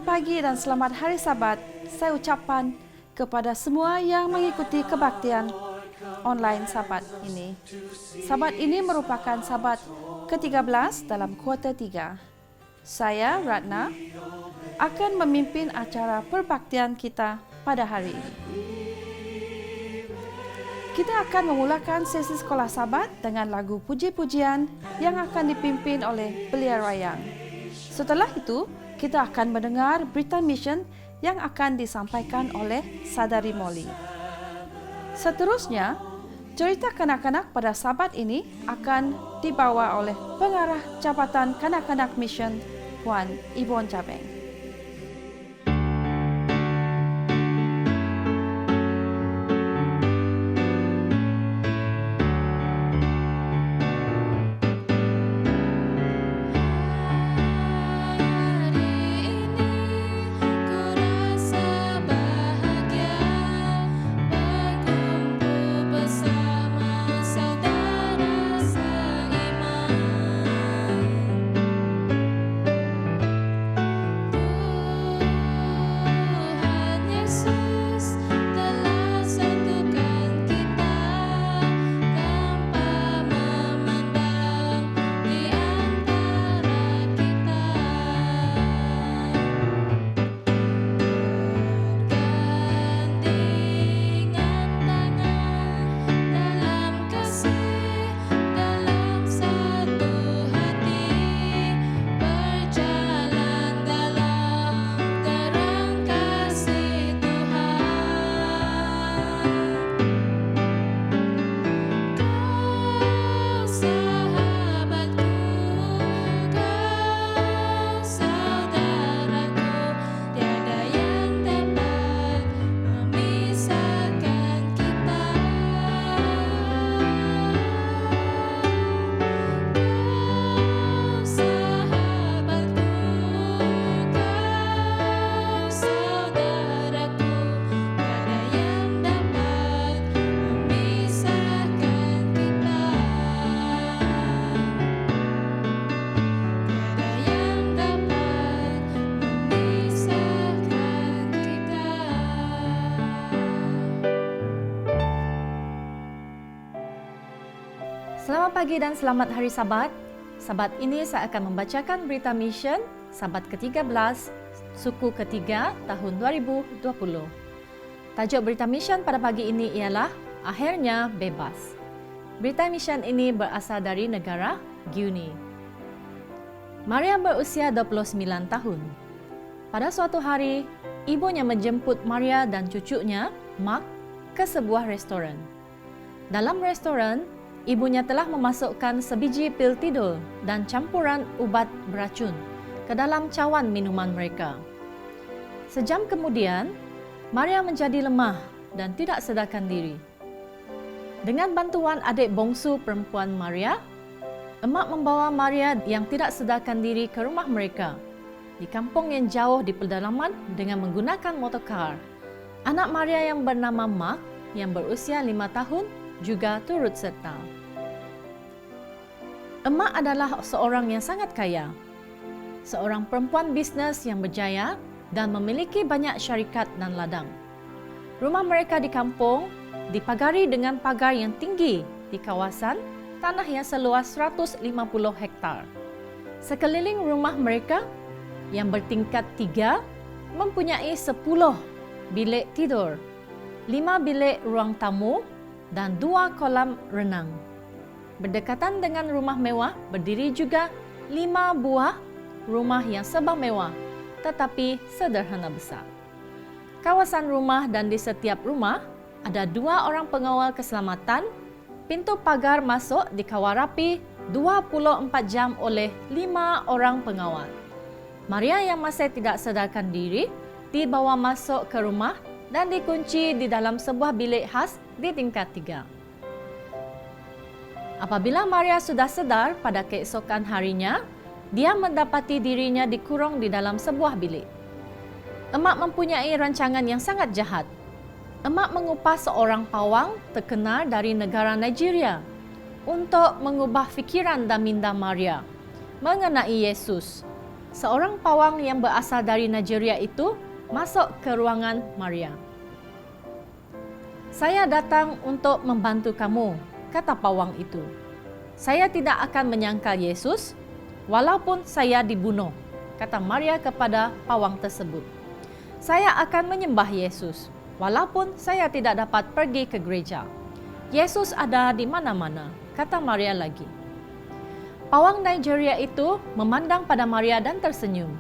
Selamat pagi dan selamat hari Sabat. Saya ucapkan kepada semua yang mengikuti kebaktian online Sabat ini. Sabat ini merupakan Sabat ke-13 dalam kuarter 3. Saya, Ratna, akan memimpin acara perbaktian kita pada hari ini. Kita akan memulakan sesi sekolah Sabat dengan lagu puji-pujian yang akan dipimpin oleh Belia Rayang. Setelah itu, kita akan mendengar berita mission yang akan disampaikan oleh Saudari Molly. Seterusnya, cerita kanak-kanak pada Sabat ini akan dibawa oleh pengarah Jabatan Kanak-kanak Mission, Puan Yvonne Jabeng. Selamat pagi dan selamat hari Sabat. Sabat ini saya akan membacakan berita mission Sabat ke-13, suku ketiga tahun 2020. Tajuk berita mission pada pagi ini ialah Akhirnya Bebas. Berita mission ini berasal dari negara Guinea. Maria berusia 29 tahun. Pada suatu hari, ibunya menjemput Maria dan cucunya, Mark, ke sebuah restoran. Dalam restoran, ibunya telah memasukkan sebiji pil tidur dan campuran ubat beracun ke dalam cawan minuman mereka. Sejam kemudian, Maria menjadi lemah dan tidak sadarkan diri. Dengan bantuan adik bongsu perempuan Maria, emak membawa Maria yang tidak sadarkan diri ke rumah mereka di kampung yang jauh di pedalaman dengan menggunakan motorkar. Anak Maria yang bernama Mark yang berusia 5 tahun juga turut serta. Emak adalah seorang yang sangat kaya, seorang perempuan bisnes yang berjaya dan memiliki banyak syarikat dan ladang. Rumah mereka di kampung dipagari dengan pagar yang tinggi di kawasan tanah yang seluas 150 hektar. Sekeliling rumah mereka yang bertingkat 3 mempunyai 10 bilik tidur, 5 bilik ruang tamu dan 2 kolam renang. Berdekatan dengan rumah mewah berdiri juga 5 buah rumah yang serba mewah tetapi sederhana besar. Kawasan rumah dan di setiap rumah ada 2 orang pengawal keselamatan. Pintu pagar masuk dikawal rapi 24 jam oleh 5 orang pengawal. Maria yang masih tidak sadarkan diri dibawa masuk ke rumah dan dikunci di dalam sebuah bilik khas di tingkat 3. Apabila Maria sudah sedar pada keesokan harinya, dia mendapati dirinya dikurung di dalam sebuah bilik. Emak mempunyai rancangan yang sangat jahat. Emak mengupah seorang pawang terkenal dari negara Nigeria untuk mengubah fikiran dan minda Maria mengenai Yesus. seorang pawang yang berasal dari Nigeria itu masuk ke ruangan Maria. "Saya datang untuk membantu kamu," kata pawang itu. "Saya tidak akan menyangkal Yesus, walaupun saya dibunuh," kata Maria kepada pawang tersebut. "Saya akan menyembah Yesus, walaupun saya tidak dapat pergi ke gereja. Yesus ada di mana-mana," kata Maria lagi. Pawang Nigeria itu memandang pada Maria dan tersenyum.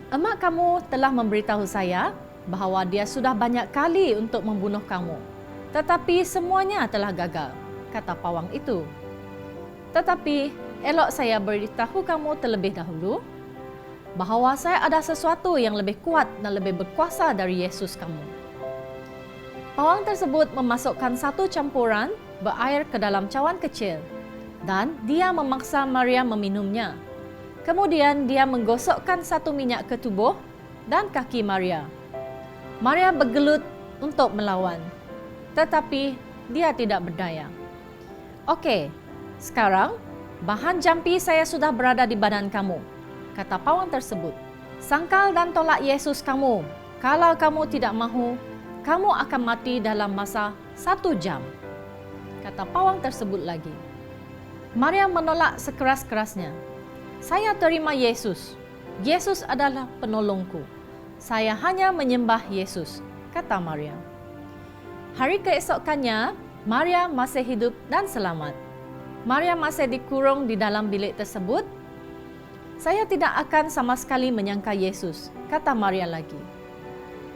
"Emak kamu telah memberitahu saya bahwa dia sudah banyak kali untuk membunuh kamu, tetapi semuanya telah gagal," kata pawang itu. "Tetapi elok saya beritahu kamu terlebih dahulu bahwa saya ada sesuatu yang lebih kuat dan lebih berkuasa dari Yesus kamu." Pawang tersebut memasukkan satu campuran berair ke dalam cawan kecil dan dia memaksa Maria meminumnya. Kemudian dia menggosokkan satu minyak ke tubuh dan kaki Maria. Maria bergelut untuk melawan, tetapi dia tidak berdaya. "Oke, sekarang bahan jampi saya sudah berada di badan kamu," kata pawang tersebut. "Sangkal dan tolak Yesus kamu. Kalau kamu tidak mahu, kamu akan mati dalam masa 1 jam," kata pawang tersebut lagi. Maria menolak sekeras-kerasnya. "Saya terima Yesus. Yesus adalah penolongku. Saya hanya menyembah Yesus," kata Maria. Hari keesokannya, Maria masih hidup dan selamat. Maria masih dikurung di dalam bilik tersebut. "Saya tidak akan sama sekali menyangka Yesus," kata Maria lagi.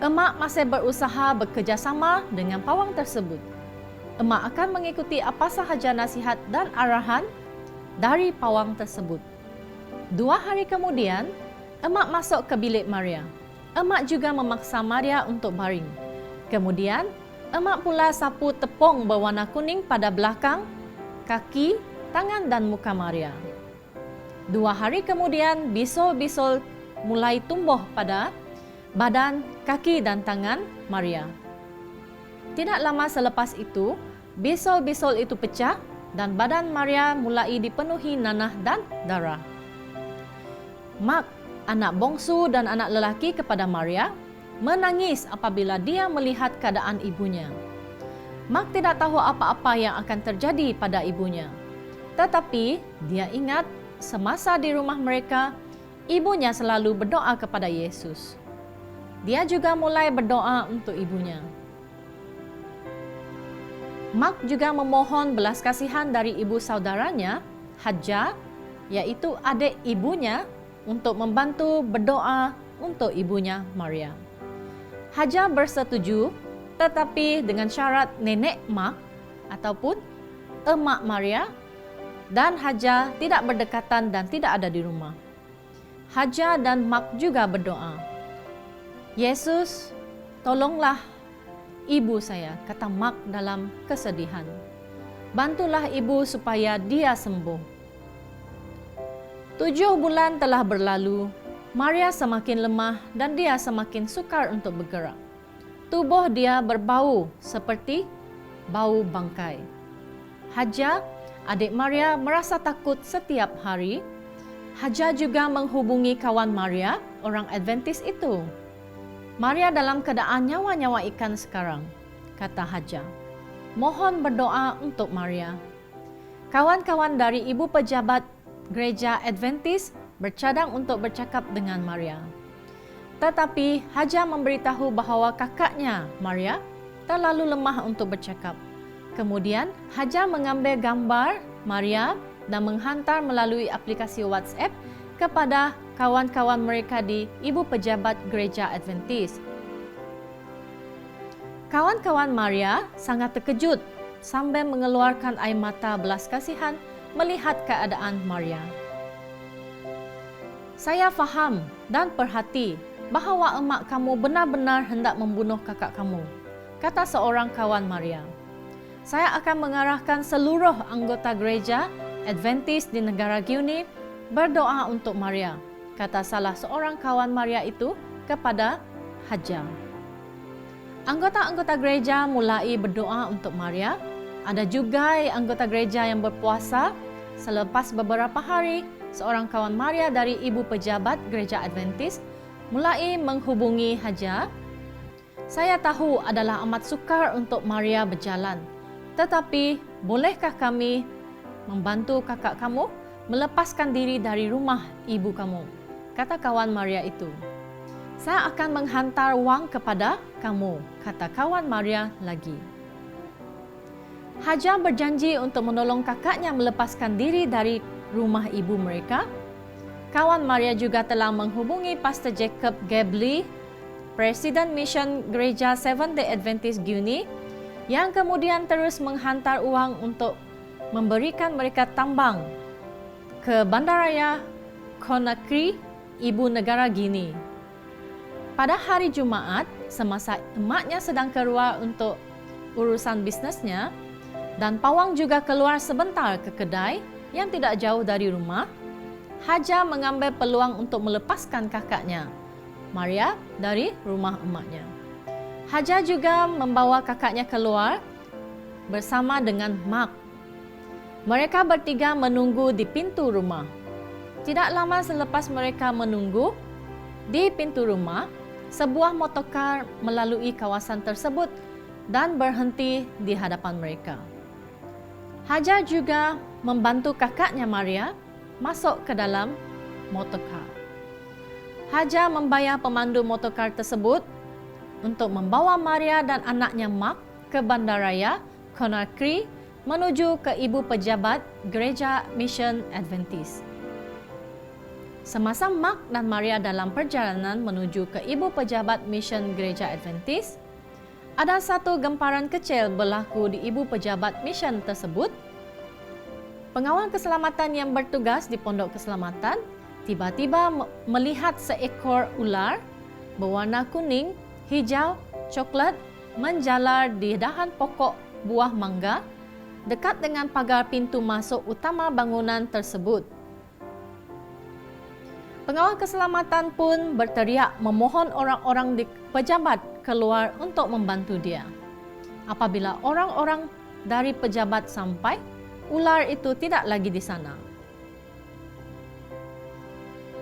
Emak masih berusaha bekerjasama dengan pawang tersebut. Emak akan mengikuti apa sahaja nasihat dan arahan dari pawang tersebut. 2 hari kemudian, emak masuk ke bilik Maria. Emak juga memaksa Maria untuk baring. Kemudian, emak pula sapu tepung berwarna kuning pada belakang, kaki, tangan dan muka Maria. 2 hari kemudian, bisul-bisul mulai tumbuh pada badan, kaki dan tangan Maria. Tidak lama selepas itu, bisul-bisul itu pecah dan badan Maria mulai dipenuhi nanah dan darah. Mak, anak bongsu dan anak lelaki kepada Maria, menangis apabila dia melihat keadaan ibunya. Mak tidak tahu apa-apa yang akan terjadi pada ibunya. Tetapi dia ingat semasa di rumah mereka, ibunya selalu berdoa kepada Yesus. Dia juga mulai berdoa untuk ibunya. Mak juga memohon belas kasihan dari ibu saudaranya, Hadja, yaitu adik ibunya, untuk membantu berdoa untuk ibunya Maria. Hadja bersetuju, tetapi dengan syarat nenek Mak ataupun emak Maria dan Hadja tidak berdekatan dan tidak ada di rumah. Hadja dan Mak juga berdoa, "Yesus, tolonglah ibu saya," kata Mak dalam kesedihan. "Bantulah ibu supaya dia sembuh." 7 bulan telah berlalu, Maria semakin lemah dan dia semakin sukar untuk bergerak. Tubuh dia berbau seperti bau bangkai. Hadja, adik Maria, merasa takut setiap hari. Hadja juga menghubungi kawan Maria, orang Adventis itu. "Maria dalam keadaan nyawa-nyawa ikan sekarang," kata Hadja. "Mohon berdoa untuk Maria." Kawan-kawan dari ibu pejabat gereja Adventis bercadang untuk bercakap dengan Maria. Tetapi Hadja memberitahu bahawa kakaknya, Maria, terlalu lemah untuk bercakap. Kemudian Hadja mengambil gambar Maria dan menghantar melalui aplikasi WhatsApp kepada kawan-kawan mereka di ibu pejabat gereja Adventis. Kawan-kawan Maria sangat terkejut sambil mengeluarkan air mata belas kasihan melihat keadaan Maria. "Saya faham dan perhati bahawa emak kamu benar-benar hendak membunuh kakak kamu," kata seorang kawan Maria. "Saya akan mengarahkan seluruh anggota gereja Adventis di negara Guinea berdoa untuk Maria," kata salah seorang kawan Maria itu kepada Hadja. Anggota-anggota gereja mulai berdoa untuk Maria. Ada juga anggota gereja yang berpuasa. Selepas beberapa hari, seorang kawan Maria dari ibu pejabat gereja Adventist, mulai menghubungi Haja. Saya tahu adalah amat sukar untuk Maria berjalan, tetapi bolehkah kami membantu kakak kamu melepaskan diri dari rumah ibu kamu? Kata kawan Maria itu. Saya akan menghantar wang kepada kamu, kata kawan Maria lagi. Haja berjanji untuk menolong kakaknya melepaskan diri dari rumah ibu mereka. Kawan Maria juga telah menghubungi Pastor Jacob Gabley, Presiden Mission Gereja Seventh-day Adventist Guinea, yang kemudian terus menghantar uang untuk memberikan mereka tambang ke bandaraya Conakry, ibu negara Guinea. Pada hari Jumaat, semasa emaknya sedang keluar untuk urusan bisnesnya, dan pawang juga keluar sebentar ke kedai yang tidak jauh dari rumah, Haja mengambil peluang untuk melepaskan kakaknya, Maria, dari rumah emaknya. Haja juga membawa kakaknya keluar bersama dengan Mark. Mereka bertiga menunggu di pintu rumah. Tidak lama selepas mereka menunggu di pintu rumah, sebuah motorkar melalui kawasan tersebut dan berhenti di hadapan mereka. Haja juga membantu kakaknya Maria masuk ke dalam motorkar. Haja membayar pemandu motorkar tersebut untuk membawa Maria dan anaknya Mark ke bandaraya Conakry menuju ke ibu pejabat gereja Mission Adventist. Semasa Mark dan Maria dalam perjalanan menuju ke ibu pejabat Mission Gereja Adventist, ada satu gemparan kecil berlaku di ibu pejabat mission tersebut. Pengawal keselamatan yang bertugas di pondok keselamatan tiba-tiba melihat seekor ular berwarna kuning, hijau, coklat menjalar di dahan pokok buah mangga dekat dengan pagar pintu masuk utama bangunan tersebut. Pengawal keselamatan pun berteriak memohon orang-orang di pejabat keluar untuk membantu dia. Apabila orang-orang dari pejabat sampai, ular itu tidak lagi di sana.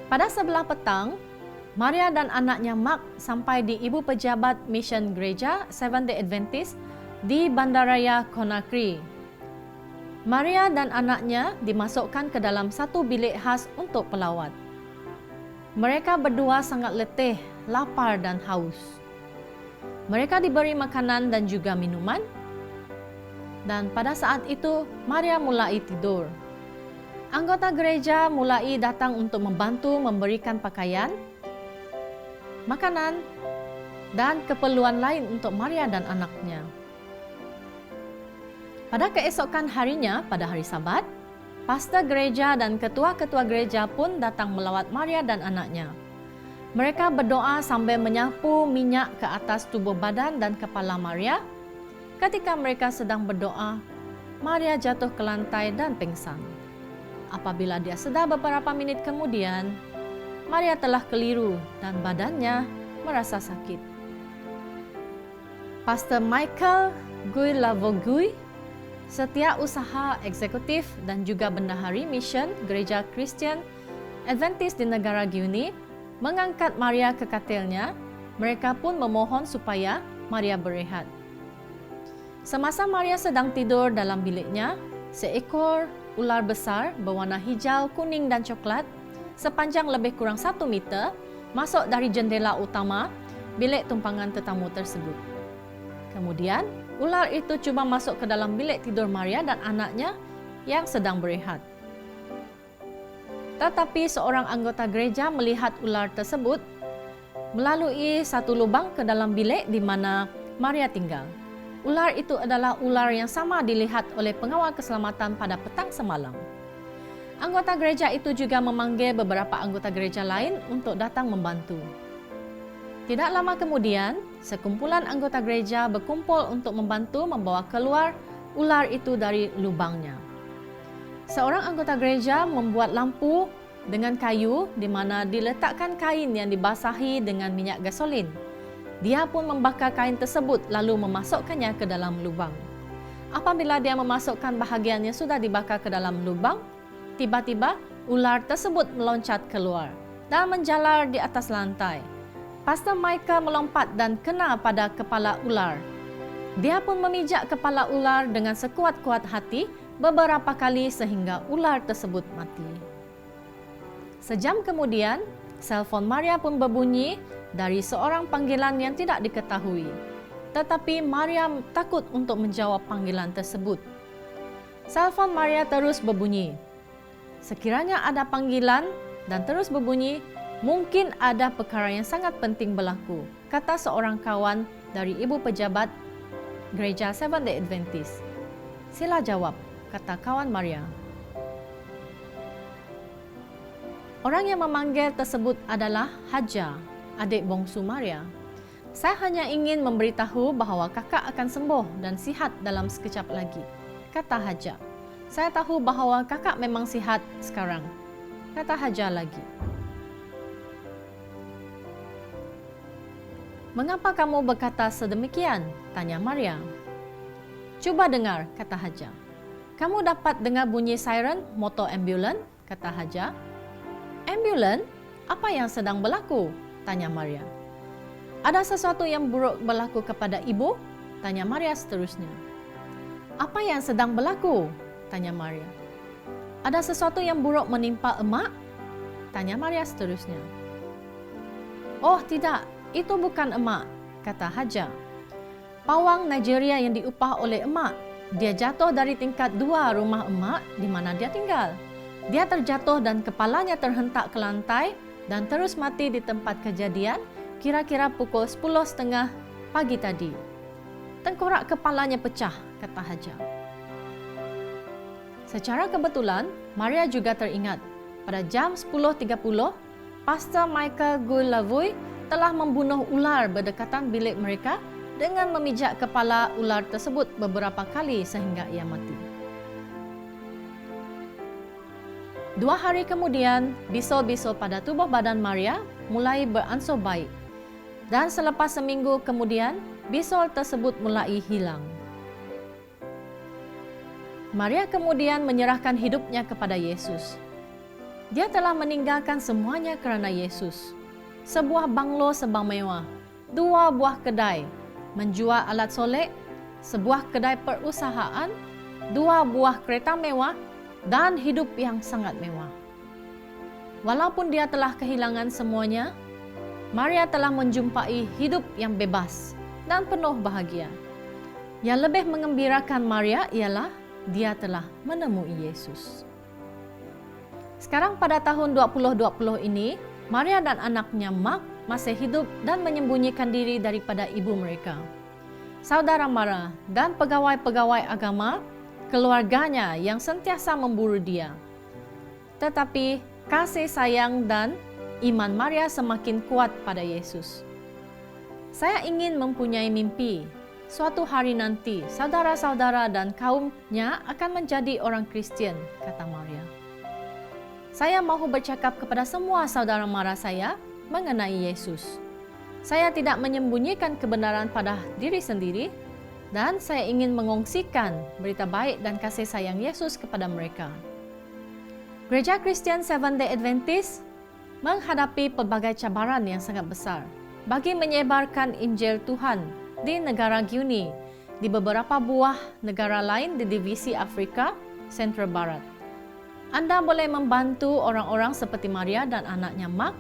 Pada sebelah petang, Maria dan anaknya Mark sampai di ibu pejabat mission gereja Seventh-day Adventist di bandaraya Conakry. Maria dan anaknya dimasukkan ke dalam satu bilik khas untuk pelawat. Mereka berdua sangat letih, lapar dan haus. Mereka diberi makanan dan juga minuman. Dan pada saat itu, Maria mulai tidur. Anggota gereja mulai datang untuk membantu memberikan pakaian, makanan, dan keperluan lain untuk Maria dan anaknya. Pada keesokan harinya, pada hari Sabat, pastor gereja dan ketua-ketua gereja pun datang melawat Maria dan anaknya. Mereka berdoa sambil menyapu minyak ke atas tubuh badan dan kepala Maria. Ketika mereka sedang berdoa, Maria jatuh ke lantai dan pingsan. Apabila dia sedar beberapa menit kemudian, Maria telah keliru dan badannya merasa sakit. Pastor Michael Guy-Lavogui, setiausaha eksekutif dan juga bendahari mission Gereja Kristen Adventist di negara Guinea, mengangkat Maria ke katilnya. Mereka pun memohon supaya Maria berehat. Semasa Maria sedang tidur dalam biliknya, seekor ular besar berwarna hijau, kuning dan coklat sepanjang lebih kurang 1 meter masuk dari jendela utama bilik tumpangan tetamu tersebut. Kemudian, ular itu cuba masuk ke dalam bilik tidur Maria dan anaknya yang sedang berehat. Tetapi seorang anggota gereja melihat ular tersebut melalui satu lubang ke dalam bilik di mana Maria tinggal. Ular itu adalah ular yang sama dilihat oleh pengawal keselamatan pada petang semalam. Anggota gereja itu juga memanggil beberapa anggota gereja lain untuk datang membantu. Tidak lama kemudian, sekumpulan anggota gereja berkumpul untuk membantu membawa keluar ular itu dari lubangnya. Seorang anggota gereja membuat lampu dengan kayu di mana diletakkan kain yang dibasahi dengan minyak gasolin. Dia pun membakar kain tersebut lalu memasukkannya ke dalam lubang. Apabila dia memasukkan bahagian yang sudah dibakar ke dalam lubang, tiba-tiba ular tersebut meloncat keluar dan menjalar di atas lantai. Pastor Michael melompat dan kena pada kepala ular. Dia pun memijak kepala ular dengan sekuat-kuat hati beberapa kali sehingga ular tersebut mati. Sejam kemudian, selpon Maria pun berbunyi dari seorang panggilan yang tidak diketahui. Tetapi Maria takut untuk menjawab panggilan tersebut. Selpon Maria terus berbunyi. Sekiranya ada panggilan dan terus berbunyi, mungkin ada perkara yang sangat penting berlaku, kata seorang kawan dari ibu pejabat gereja Seventh-day Adventist. Sila jawab, kata kawan Maria. Orang yang memanggil tersebut adalah Haja, adik bongsu Maria. Saya hanya ingin memberitahu bahawa kakak akan sembuh dan sihat dalam sekejap lagi, kata Haja. Saya tahu bahawa kakak memang sihat sekarang, kata Haja lagi. Mengapa kamu berkata sedemikian? Tanya Maria. Cuba dengar, kata Haja. Kamu dapat dengar bunyi siren motor ambulan? Kata Haja. Ambulan? Apa yang sedang berlaku? Tanya Maria. Ada sesuatu yang buruk berlaku kepada ibu? Tanya Maria seterusnya. Apa yang sedang berlaku? Tanya Maria. Ada sesuatu yang buruk menimpa emak? Tanya Maria seterusnya. Oh tidak, itu bukan emak, kata Haja. Pawang Nigeria yang diupah oleh emak. Dia jatuh dari tingkat 2 rumah emak di mana dia tinggal. Dia terjatuh dan kepalanya terhentak ke lantai dan terus mati di tempat kejadian kira-kira pukul 10.30 pagi tadi. Tengkorak kepalanya pecah, kata Haja. Secara kebetulan, Maria juga teringat. Pada jam 10.30, Pastor Michael Gulavui telah membunuh ular berdekatan bilik mereka dengan memijak kepala ular tersebut beberapa kali sehingga ia mati. 2 hari kemudian, bisul-bisul pada tubuh badan Maria mulai beransur baik. Dan selepas seminggu kemudian, bisul tersebut mulai hilang. Maria kemudian menyerahkan hidupnya kepada Yesus. Dia telah meninggalkan semuanya kerana Yesus. Sebuah banglo sebang mewah, 2 buah kedai, menjual alat solek, sebuah kedai perusahaan, 2 buah kereta mewah, dan hidup yang sangat mewah. Walaupun dia telah kehilangan semuanya, Maria telah menjumpai hidup yang bebas dan penuh bahagia. Yang lebih mengembirakan Maria ialah dia telah menemui Yesus. Sekarang pada tahun 2020 ini, Maria dan anaknya Mark masih hidup dan menyembunyikan diri daripada ibu mereka. Saudara Mara dan pegawai-pegawai agama, keluarganya yang sentiasa memburu dia. Tetapi kasih sayang dan iman Maria semakin kuat pada Yesus. Saya ingin mempunyai mimpi. Suatu hari nanti, saudara-saudara dan kaumnya akan menjadi orang Kristian, kata Maria. Saya mahu bercakap kepada semua saudara mara saya mengenai Yesus. Saya tidak menyembunyikan kebenaran pada diri sendiri dan saya ingin mengongsikan berita baik dan kasih sayang Yesus kepada mereka. Gereja Kristen Seventh-day Adventist menghadapi pelbagai cabaran yang sangat besar bagi menyebarkan Injil Tuhan di negara Guinea, di beberapa buah negara lain di divisi Afrika Sentral Barat. Anda boleh membantu orang-orang seperti Maria dan anaknya Mark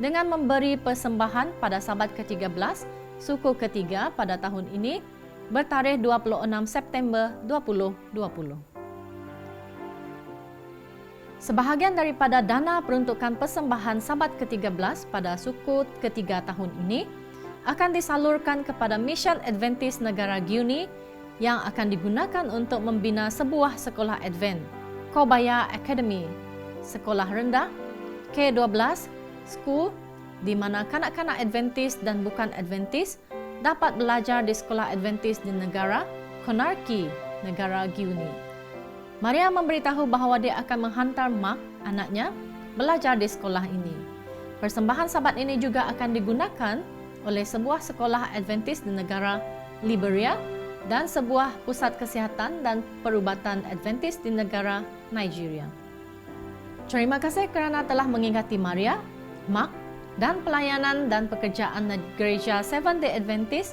dengan memberi persembahan pada Sabat ke-13, suku ketiga pada tahun ini, bertarikh 26 September 2020. Sebahagian daripada dana peruntukan persembahan Sabat ke-13 pada suku ketiga tahun ini akan disalurkan kepada Mission Adventist negara Guinea yang akan digunakan untuk membina sebuah sekolah Advent, Kobaya Academy, sekolah rendah, K12, School, di mana kanak-kanak Adventist dan bukan Adventist dapat belajar di sekolah Adventist di negara Konarki, negara Guinea. Maria memberitahu bahawa dia akan menghantar Mark, anaknya, belajar di sekolah ini. Persembahan Sabat ini juga akan digunakan oleh sebuah sekolah Adventist di negara Liberia dan sebuah pusat kesihatan dan perubatan Adventist di negara Nigeria. Terima kasih kerana telah mengingati Maria, Mark dan pelayanan dan pekerjaan Gereja Seventh-day Adventist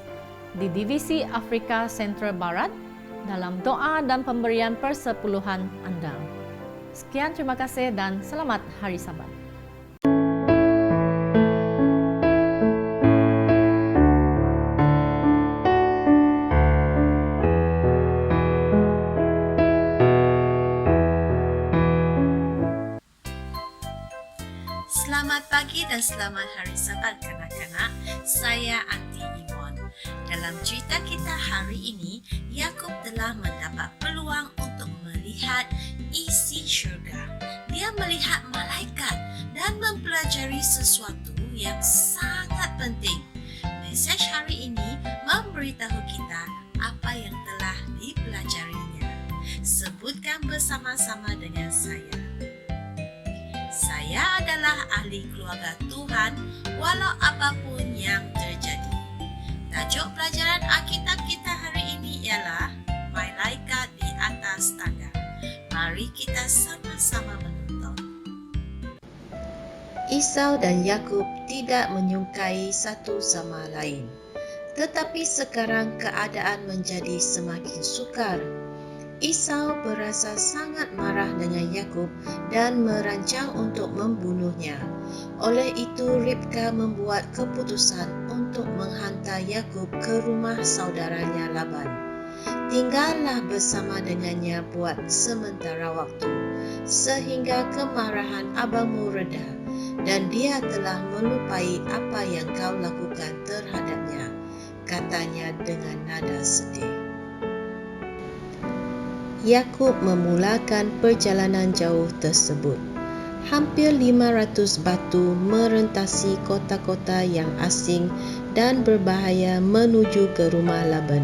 di Divisi Afrika Sentral Barat dalam doa dan pemberian persepuluhan anda. Sekian, terima kasih dan selamat Hari Sabat. Selamat pagi dan selamat Hari Sabat kanak-kanak. Saya Aunty Imon. Dalam cerita kita hari ini, Yakub telah mendapat peluang untuk melihat isi syurga. Dia melihat malaikat dan mempelajari sesuatu yang sangat penting. Mesej hari ini memberitahu kita apa yang telah dipelajarinya. Sebutkan bersama-sama dengan saya. Saya adalah ahli keluarga Tuhan walau apapun yang terjadi. Tajuk pelajaran Alkitab kita hari ini ialah Malaikat di atas tangga. Mari kita sama-sama menonton. Esau dan Yakub tidak menyukai satu sama lain. Tetapi sekarang keadaan menjadi semakin sukar. Esau berasa sangat marah dengan Yakub dan merancang untuk membunuhnya. Oleh itu, Ribka membuat keputusan untuk menghantar Yakub ke rumah saudaranya Laban. Tinggallah bersama dengannya buat sementara waktu, sehingga kemarahan abangmu reda dan dia telah melupai apa yang kau lakukan terhadapnya, katanya dengan nada sedih. Yakub memulakan perjalanan jauh tersebut. Hampir 500 batu merentasi kota-kota yang asing dan berbahaya menuju ke rumah Laban.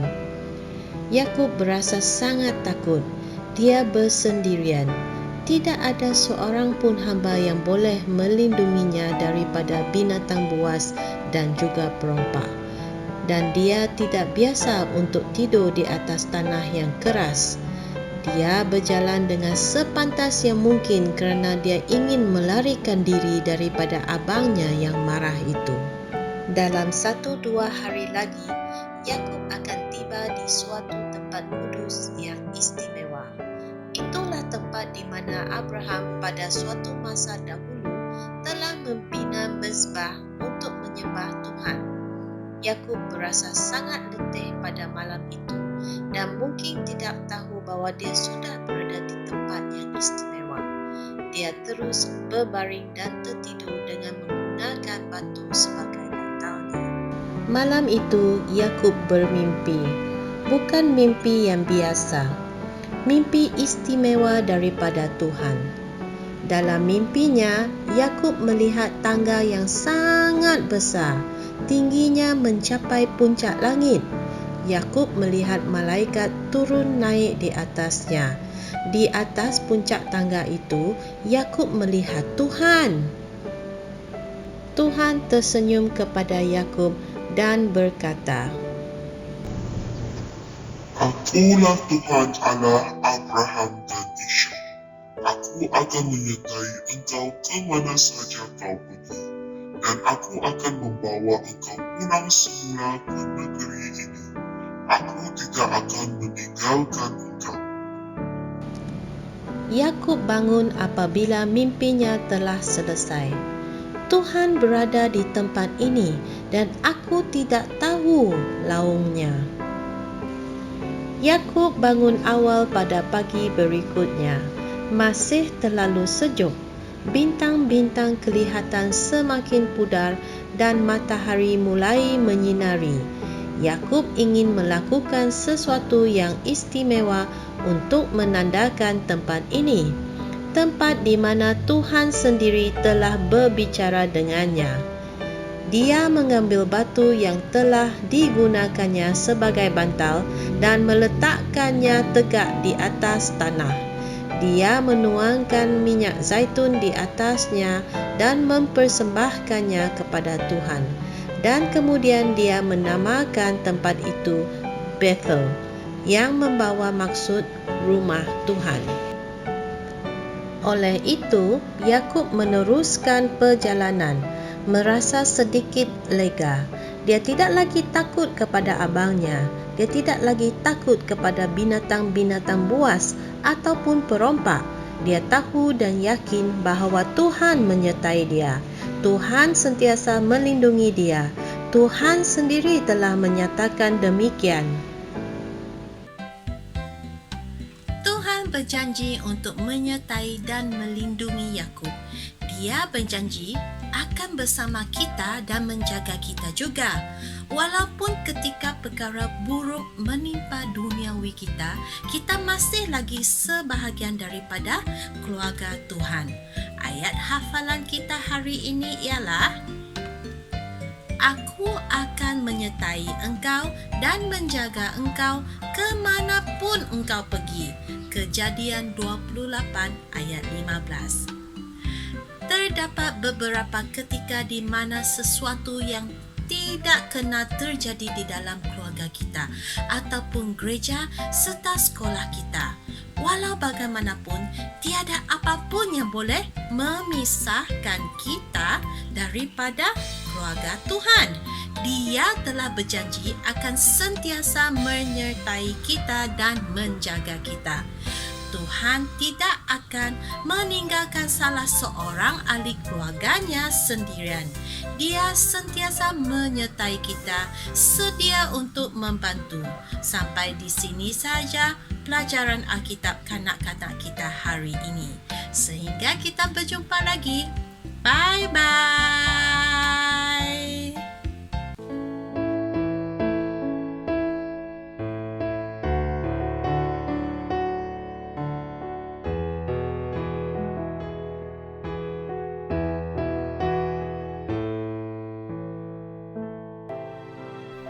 Yakub berasa sangat takut. Dia bersendirian. Tidak ada seorang pun hamba yang boleh melindunginya daripada binatang buas dan juga perompak. Dan dia tidak biasa untuk tidur di atas tanah yang keras. Dia berjalan dengan sepantas yang mungkin kerana dia ingin melarikan diri daripada abangnya yang marah itu. Dalam 1-2 hari lagi, Yakub akan tiba di suatu tempat kudus yang istimewa. Itulah tempat di mana Abraham pada suatu masa dahulu telah membina mezbah untuk menyembah Tuhan. Yakub berasa sangat letih pada malam itu dan mungkin tidak tahu bahawa dia sudah berada di tempat yang istimewa. Dia terus berbaring dan tertidur dengan menggunakan batu sebagai bantalnya. Malam itu Yakub bermimpi, bukan mimpi yang biasa, mimpi istimewa daripada Tuhan. Dalam mimpinya, Yakub melihat tangga yang sangat besar, tingginya mencapai puncak langit. Yakub melihat malaikat turun naik di atasnya. Di atas puncak tangga itu, Yakub melihat Tuhan. Tuhan tersenyum kepada Yakub dan berkata, Akulah Tuhan Allah Abraham dan Ishak. Aku akan menyertai engkau ke mana saja kau pergi, dan aku akan membawa engkau pulang semula ke negeri ini. Aku tidak akan meninggalkan engkau. Yakub bangun apabila mimpinya telah selesai. Tuhan berada di tempat ini dan aku tidak tahu laungnya. Yakub bangun awal pada pagi berikutnya. Masih terlalu sejuk. Bintang-bintang kelihatan semakin pudar dan matahari mulai menyinari. Yakub ingin melakukan sesuatu yang istimewa untuk menandakan tempat ini, tempat di mana Tuhan sendiri telah berbicara dengannya. Dia mengambil batu yang telah digunakannya sebagai bantal dan meletakkannya tegak di atas tanah. Dia menuangkan minyak zaitun di atasnya dan mempersembahkannya kepada Tuhan. Dan kemudian dia menamakan tempat itu Bethel, yang membawa maksud rumah Tuhan. Oleh itu, Yakub meneruskan perjalanan, merasa sedikit lega. Dia tidak lagi takut kepada abangnya. Dia tidak lagi takut kepada binatang-binatang buas ataupun perompak. Dia tahu dan yakin bahawa Tuhan menyertai dia. Tuhan sentiasa melindungi dia. Tuhan sendiri telah menyatakan demikian. Tuhan berjanji untuk menyertai dan melindungi Yakub. Dia berjanji akan bersama kita dan menjaga kita juga. Walaupun ketika perkara buruk menimpa duniawi kita, kita masih lagi sebahagian daripada keluarga Tuhan. Ayat hafalan kita hari ini ialah, Aku akan menyertai engkau dan menjaga engkau kemanapun engkau pergi. Kejadian 28 ayat 15. Terdapat beberapa ketika di mana sesuatu yang tidak kena terjadi di dalam keluarga kita ataupun gereja serta sekolah kita. Walau bagaimanapun, tiada apapun yang boleh memisahkan kita daripada keluarga Tuhan. Dia telah berjanji akan sentiasa menyertai kita dan menjaga kita. Tuhan tidak akan meninggalkan salah seorang ahli keluarganya sendirian. Dia sentiasa menyertai kita, sedia untuk membantu. Sampai di sini saja pelajaran Alkitab kanak-kanak kita hari ini. Sehingga kita berjumpa lagi. Bye-bye.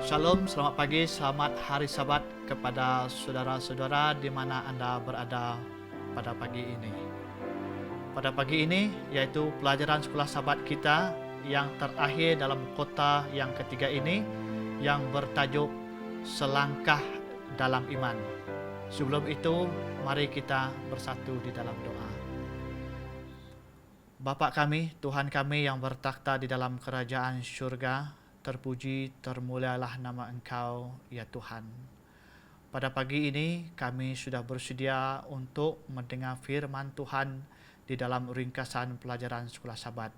Shalom, selamat pagi, selamat hari Sabat kepada saudara-saudara di mana anda berada pada pagi ini. Pada pagi ini, yaitu pelajaran sekolah Sabat kita yang terakhir dalam kota yang ketiga ini, yang bertajuk Selangkah dalam Iman. Sebelum itu, mari kita bersatu di dalam doa. Bapa kami, Tuhan kami yang bertakhta di dalam kerajaan syurga, terpuji, termulialah nama Engkau, ya Tuhan. Pada pagi ini, kami sudah bersedia untuk mendengar firman Tuhan di dalam ringkasan pelajaran sekolah Sabat.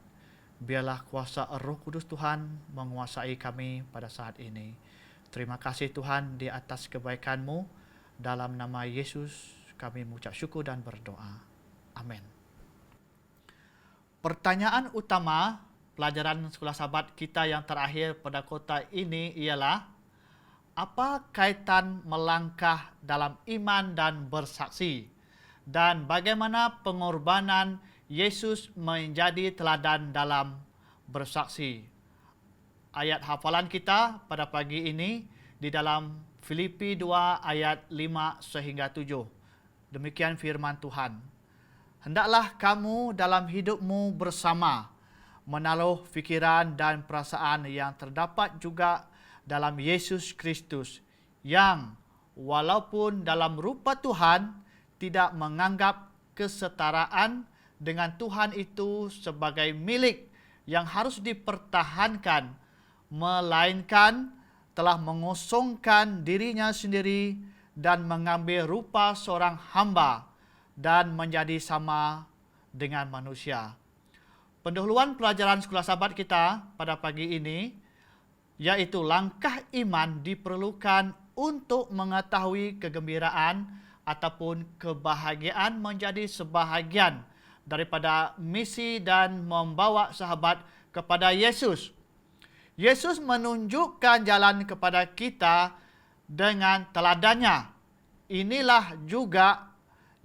Biarlah kuasa Roh Kudus Tuhan menguasai kami pada saat ini. Terima kasih Tuhan di atas kebaikan-Mu. Dalam nama Yesus, kami mengucap syukur dan berdoa. Amin. Pertanyaan utama pelajaran sekolah Sabat kita yang terakhir pada kota ini ialah, apa kaitan melangkah dalam iman dan bersaksi? Dan bagaimana pengorbanan Yesus menjadi teladan dalam bersaksi? Ayat hafalan kita pada pagi ini di dalam Filipi 2 ayat 5 sehingga 7. Demikian firman Tuhan. Hendaklah kamu dalam hidupmu bersama menaruh fikiran dan perasaan yang terdapat juga dalam Yesus Kristus, yang walaupun dalam rupa Tuhan tidak menganggap kesetaraan dengan Tuhan itu sebagai milik yang harus dipertahankan, melainkan telah mengosongkan dirinya sendiri dan mengambil rupa seorang hamba dan menjadi sama dengan manusia. Pendahuluan pelajaran sekolah Sabat kita pada pagi ini, yaitu langkah iman diperlukan untuk mengetahui kegembiraan ataupun kebahagiaan menjadi sebahagian daripada misi dan membawa sahabat kepada Yesus. Yesus menunjukkan jalan kepada kita dengan teladannya. Inilah juga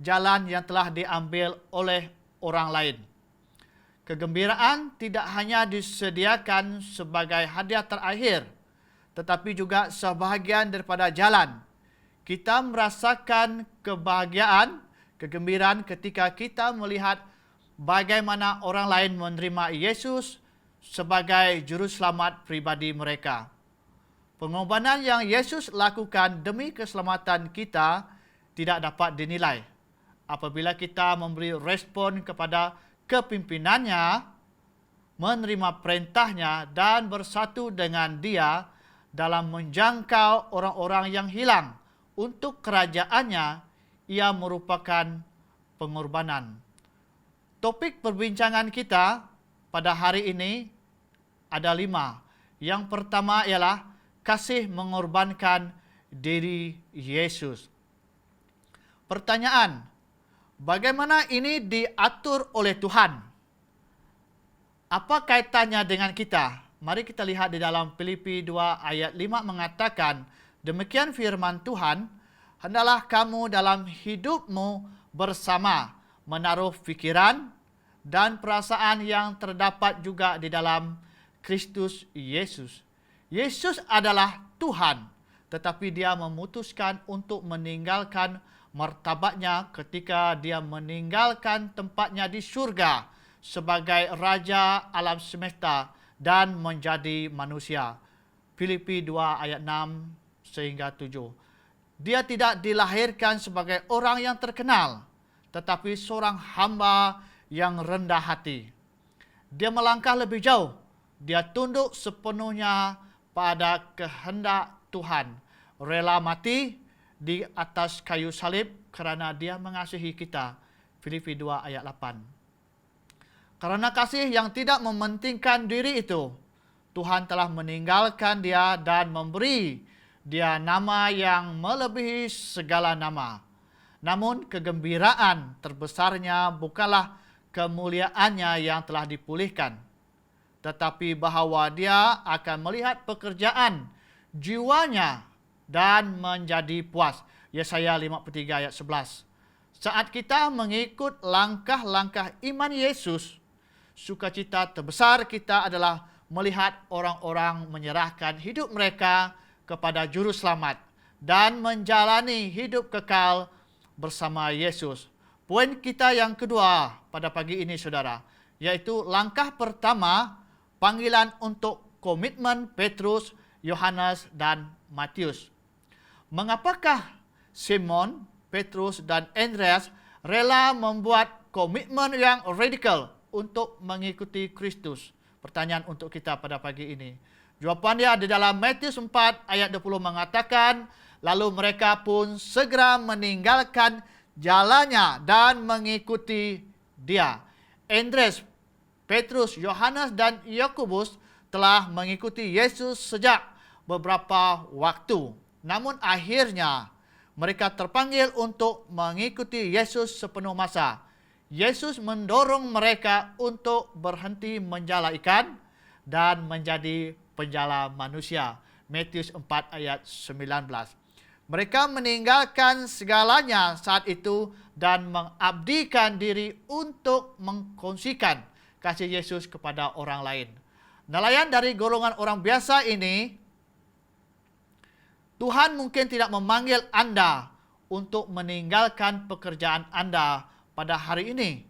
jalan yang telah diambil oleh orang lain. Kegembiraan tidak hanya disediakan sebagai hadiah terakhir, tetapi juga sebahagian daripada jalan. Kita merasakan kebahagiaan, kegembiraan ketika kita melihat bagaimana orang lain menerima Yesus sebagai juru selamat pribadi mereka. Pengorbanan yang Yesus lakukan demi keselamatan kita tidak dapat dinilai apabila kita memberi respon kepada kepimpinannya, menerima perintahnya dan bersatu dengan dia dalam menjangkau orang-orang yang hilang untuk kerajaannya, ia merupakan pengorbanan. Topik perbincangan kita pada hari ini ada 5. Yang pertama ialah kasih mengorbankan diri Yesus. Pertanyaan, bagaimana ini diatur oleh Tuhan? Apa kaitannya dengan kita? Mari kita lihat di dalam Filipi 2 ayat 5 mengatakan, demikian firman Tuhan, hendaklah kamu dalam hidupmu bersama menaruh fikiran dan perasaan yang terdapat juga di dalam Kristus Yesus. Yesus adalah Tuhan, tetapi dia memutuskan untuk meninggalkan martabatnya ketika dia meninggalkan tempatnya di surga sebagai Raja alam semesta dan menjadi manusia. Filipi 2 ayat 6 sehingga 7. Dia tidak dilahirkan sebagai orang yang terkenal, tetapi seorang hamba yang rendah hati. Dia melangkah lebih jauh. Dia tunduk sepenuhnya pada kehendak Tuhan. Rela mati di atas kayu salib kerana dia mengasihi kita. Filipi 2 ayat 8. Karena kasih yang tidak mementingkan diri itu, Tuhan telah meninggalkan dia dan memberi dia nama yang melebihi segala nama. Namun kegembiraan terbesarnya bukanlah kemuliaannya yang telah dipulihkan, tetapi bahawa dia akan melihat pekerjaan jiwanya dan menjadi puas. Yesaya 53 ayat 11. Saat kita mengikut langkah-langkah iman Yesus, sukacita terbesar kita adalah melihat orang-orang menyerahkan hidup mereka kepada Juru Selamat dan menjalani hidup kekal bersama Yesus. Poin kita yang kedua pada pagi ini, saudara, yaitu langkah pertama, panggilan untuk komitmen Petrus, Yohanes dan Matius. Mengapakah Simon, Petrus dan Andreas rela membuat komitmen yang radikal untuk mengikuti Kristus? Pertanyaan untuk kita pada pagi ini. Jawapannya di dalam Matius 4 ayat 20 mengatakan, lalu mereka pun segera meninggalkan jalannya dan mengikuti dia. Andreas, Petrus, Yohanes dan Yakobus telah mengikuti Yesus sejak beberapa waktu. Namun akhirnya mereka terpanggil untuk mengikuti Yesus sepenuh masa. Yesus mendorong mereka untuk berhenti menjala ikan dan menjadi penjala manusia. Matius 4 ayat 19. Mereka meninggalkan segalanya saat itu dan mengabdikan diri untuk mengkongsikan kasih Yesus kepada orang lain. Nelayan dari golongan orang biasa ini, Tuhan mungkin tidak memanggil Anda untuk meninggalkan pekerjaan Anda pada hari ini.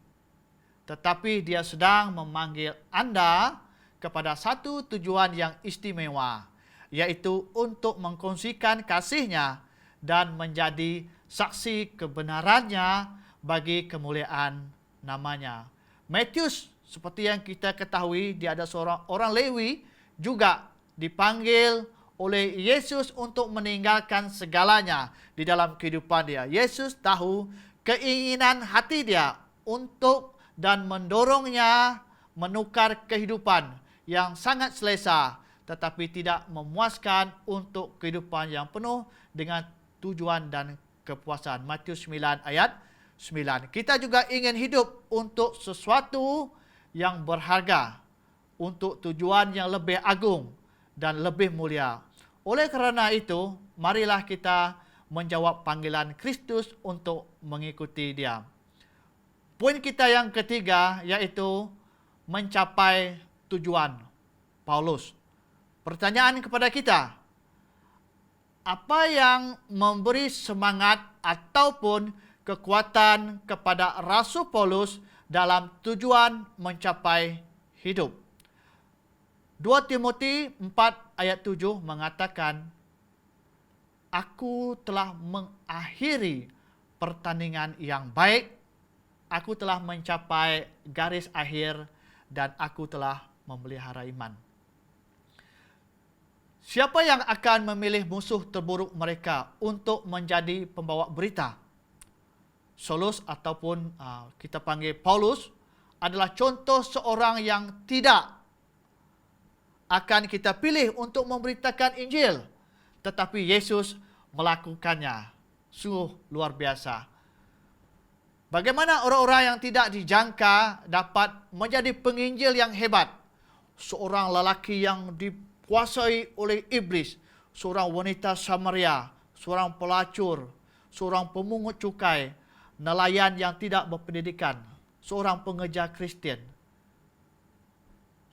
Tetapi dia sedang memanggil Anda kepada satu tujuan yang istimewa, yaitu untuk mengkongsikan kasih-Nya dan menjadi saksi kebenarannya bagi kemuliaan namanya. Matius, seperti yang kita ketahui, dia ada seorang orang Lewi juga dipanggil oleh Yesus untuk meninggalkan segalanya di dalam kehidupan dia. Yesus tahu keinginan hati dia untuk dan mendorongnya menukar kehidupan yang sangat selesa tetapi tidak memuaskan untuk kehidupan yang penuh dengan tujuan dan kepuasan. Matius 9 ayat 9. Kita juga ingin hidup untuk sesuatu yang berharga, untuk tujuan yang lebih agung dan lebih mulia. Oleh kerana itu, marilah kita menjawab panggilan Kristus untuk mengikuti Dia. Poin kita yang ketiga yaitu mencapai tujuan Paulus. Pertanyaan kepada kita, apa yang memberi semangat ataupun kekuatan kepada Rasul Paulus dalam tujuan mencapai hidup? 2 Timotius 4 ayat 7 mengatakan, aku telah mengakhiri pertandingan yang baik, aku telah mencapai garis akhir dan aku telah memelihara iman. Siapa yang akan memilih musuh terburuk mereka untuk menjadi pembawa berita? Saulus ataupun kita panggil Paulus adalah contoh seorang yang tidak akan kita pilih untuk memberitakan Injil. Tetapi Yesus melakukannya. Sungguh luar biasa. Bagaimana orang-orang yang tidak dijangka dapat menjadi penginjil yang hebat? Seorang lelaki yang dikuasai oleh iblis, seorang wanita Samaria, seorang pelacur, seorang pemungut cukai, nelayan yang tidak berpendidikan, seorang pengejar Kristian.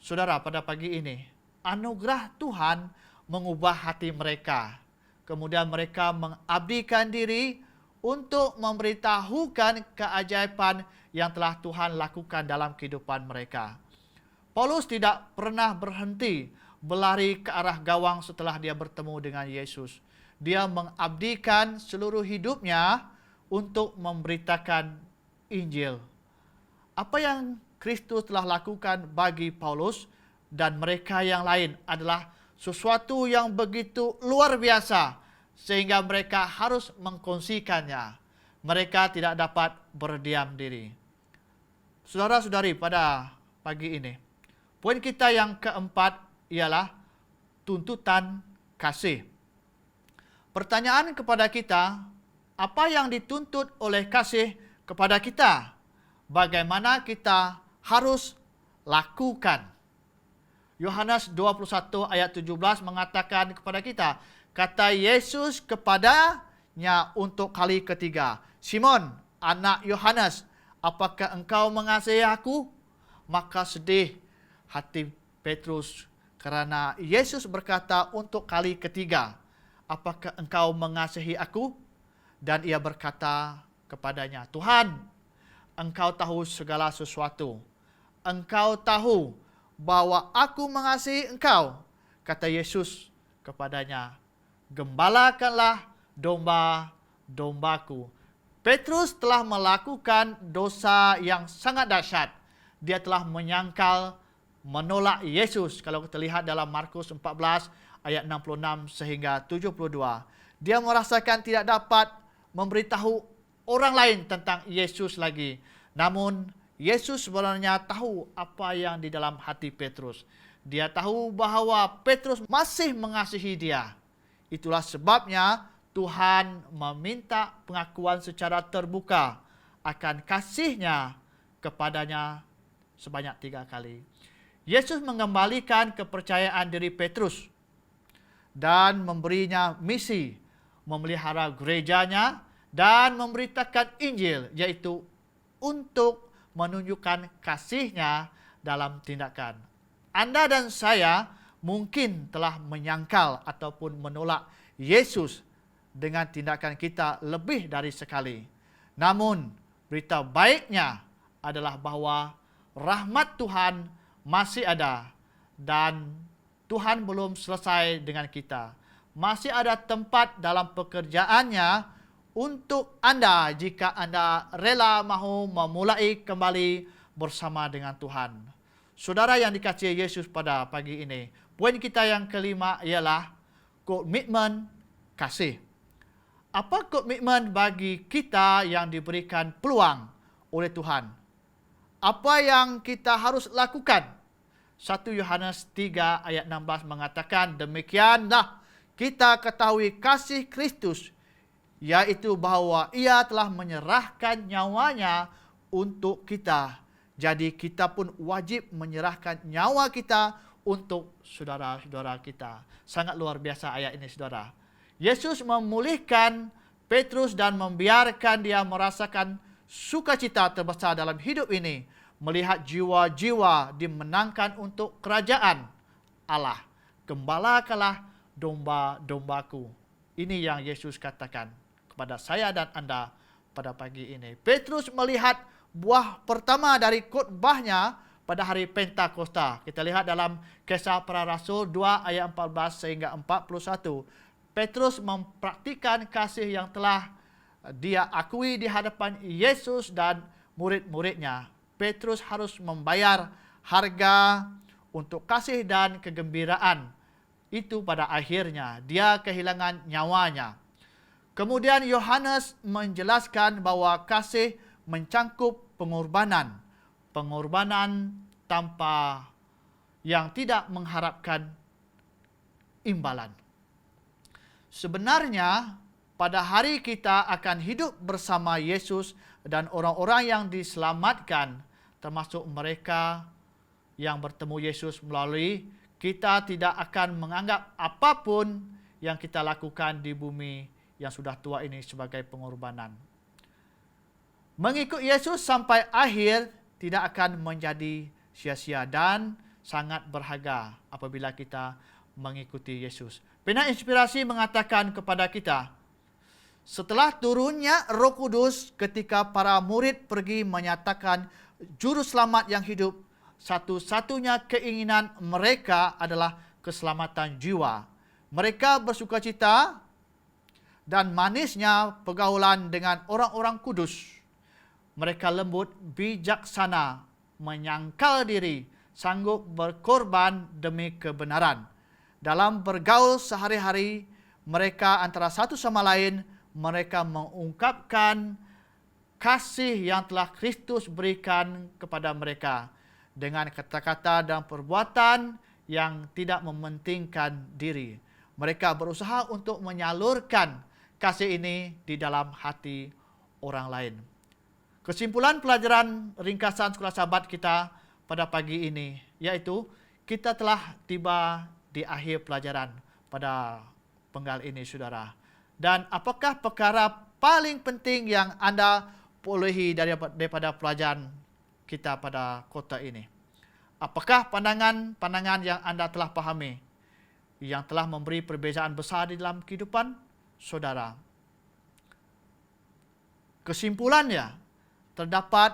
Saudara, pada pagi ini, anugerah Tuhan mengubah hati mereka. Kemudian mereka mengabdikan diri untuk memberitahukan keajaiban yang telah Tuhan lakukan dalam kehidupan mereka. Paulus tidak pernah berhenti berlari ke arah gawang setelah dia bertemu dengan Yesus. Dia mengabdikan seluruh hidupnya untuk memberitakan Injil. Apa yang Kristus telah lakukan bagi Paulus dan mereka yang lain adalah sesuatu yang begitu luar biasa sehingga mereka harus mengkongsikannya. Mereka tidak dapat berdiam diri. Saudara-saudari, pada pagi ini, poin kita yang keempat ialah tuntutan kasih. Pertanyaan kepada kita, apa yang dituntut oleh kasih kepada kita? Bagaimana kita harus lakukan? Yohanes 21 ayat 17 mengatakan kepada kita, kata Yesus kepadanya untuk kali ketiga, Simon, anak Yohanes, apakah engkau mengasihi aku? Maka sedih hati Petrus karena Yesus berkata untuk kali ketiga, apakah engkau mengasihi aku? Dan ia berkata kepadanya, Tuhan, engkau tahu segala sesuatu. Engkau tahu bahwa aku mengasihi engkau. Kata Yesus kepadanya, gembalakanlah domba-dombaku. Petrus telah melakukan dosa yang sangat dahsyat. Dia telah menyangkal, menolak Yesus. Kalau kita lihat dalam Markus 14 ayat 66 sehingga 72. Dia merasakan tidak dapat memberitahu orang lain tentang Yesus lagi. Namun Yesus sebenarnya tahu apa yang di dalam hati Petrus. Dia tahu bahawa Petrus masih mengasihi dia. Itulah sebabnya Tuhan meminta pengakuan secara terbuka akan kasihnya kepadanya sebanyak 3 kali. Yesus mengembalikan kepercayaan diri Petrus dan memberinya misi memelihara gerejanya dan memberitakan Injil, yaitu untuk menunjukkan kasihnya dalam tindakan. Anda dan saya mungkin telah menyangkal ataupun menolak Yesus dengan tindakan kita lebih dari sekali. Namun, berita baiknya adalah bahawa rahmat Tuhan masih ada dan Tuhan belum selesai dengan kita. Masih ada tempat dalam pekerjaannya untuk Anda jika Anda rela mahu memulai kembali bersama dengan Tuhan. Saudara yang dikasihi Yesus pada pagi ini, poin kita yang kelima ialah komitmen kasih. Apa komitmen bagi kita yang diberikan peluang oleh Tuhan? Apa yang kita harus lakukan? 1 Yohanes 3 ayat 16 mengatakan, demikianlah kita ketahui kasih Kristus, yaitu bahawa ia telah menyerahkan nyawanya untuk kita. Jadi kita pun wajib menyerahkan nyawa kita untuk saudara-saudara kita. Sangat luar biasa ayat ini, saudara. Yesus memulihkan Petrus dan membiarkan dia merasakan sukacita terbesar dalam hidup ini, melihat jiwa-jiwa dimenangkan untuk kerajaan Allah. Gembalakanlah domba-dombaku. Ini yang Yesus katakan kepada saya dan Anda pada pagi ini. Petrus melihat buah pertama dari khotbahnya pada hari Pentakosta. Kita lihat dalam Kisah Para Rasul 2 ayat 14 sehingga 41. Petrus mempraktikkan kasih yang telah dia akui di hadapan Yesus dan murid-muridnya, Petrus harus membayar harga untuk kasih dan kegembiraan. Itu pada akhirnya dia kehilangan nyawanya. Kemudian Yohanes menjelaskan bahwa kasih mencangkup pengorbanan. Pengorbanan tanpa yang tidak mengharapkan imbalan. Sebenarnya pada hari kita akan hidup bersama Yesus dan orang-orang yang diselamatkan, termasuk mereka yang bertemu Yesus melalui, kita tidak akan menganggap apapun yang kita lakukan di bumi yang sudah tua ini sebagai pengorbanan. Mengikut Yesus sampai akhir tidak akan menjadi sia-sia dan sangat berharga apabila kita mengikuti Yesus. Pena Inspirasi mengatakan kepada kita, setelah turunnya Roh Kudus ketika para murid pergi menyatakan juru selamat yang hidup, satu-satunya keinginan mereka adalah keselamatan jiwa. Mereka bersukacita dan manisnya pergaulan dengan orang-orang kudus. Mereka lembut, bijaksana, menyangkal diri, sanggup berkorban demi kebenaran. Dalam bergaul sehari-hari, mereka antara satu sama lain, mereka mengungkapkan kasih yang telah Kristus berikan kepada mereka dengan kata-kata dan perbuatan yang tidak mementingkan diri. Mereka berusaha untuk menyalurkan kasih ini di dalam hati orang lain. Kesimpulan pelajaran ringkasan Sekolah Sahabat kita pada pagi ini, yaitu kita telah tiba di akhir pelajaran pada penggal ini, saudara. Dan apakah perkara paling penting yang anda perolehi daripada pelajaran kita pada kota ini? Apakah pandangan-pandangan yang anda telah pahami yang telah memberi perbezaan besar di dalam kehidupan saudara? Kesimpulannya, terdapat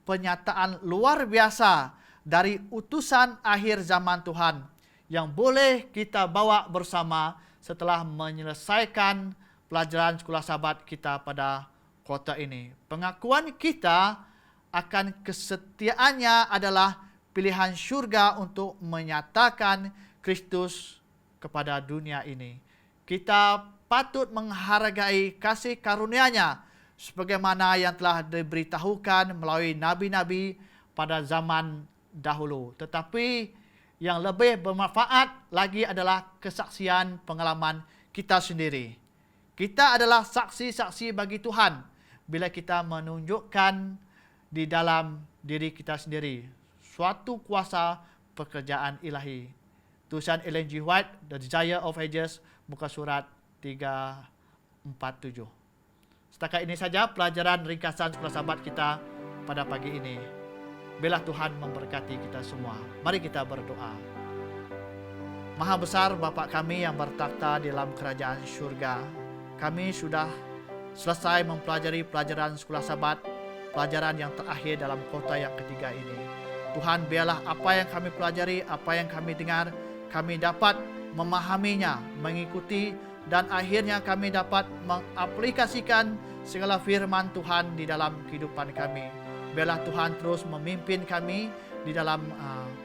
penyataan luar biasa dari utusan akhir zaman Tuhan yang boleh kita bawa bersama setelah menyelesaikan pelajaran Sekolah Sahabat kita pada kota ini. Pengakuan kita akan kesetiaannya adalah pilihan syurga untuk menyatakan Kristus kepada dunia ini. Kita patut menghargai kasih karunia-Nya sebagaimana yang telah diberitahukan melalui nabi-nabi pada zaman dahulu. Tetapi yang lebih bermanfaat lagi adalah kesaksian pengalaman kita sendiri. Kita adalah saksi-saksi bagi Tuhan bila kita menunjukkan di dalam diri kita sendiri suatu kuasa pekerjaan ilahi. Tulisan Ellen G. White, The Desire of Ages, muka surat 347. Setakat ini saja pelajaran ringkasan Sekolah Sahabat kita pada pagi ini. Biarlah Tuhan memberkati kita semua. Mari kita berdoa. Maha besar Bapa kami yang bertakhta di dalam kerajaan syurga, kami sudah selesai mempelajari pelajaran Sekolah Sahabat, pelajaran yang terakhir dalam kota yang ketiga ini. Tuhan, biarlah apa yang kami pelajari, apa yang kami dengar, kami dapat memahaminya, mengikuti, dan akhirnya kami dapat mengaplikasikan segala firman Tuhan di dalam kehidupan kami. Biarlah Tuhan terus memimpin kami di dalam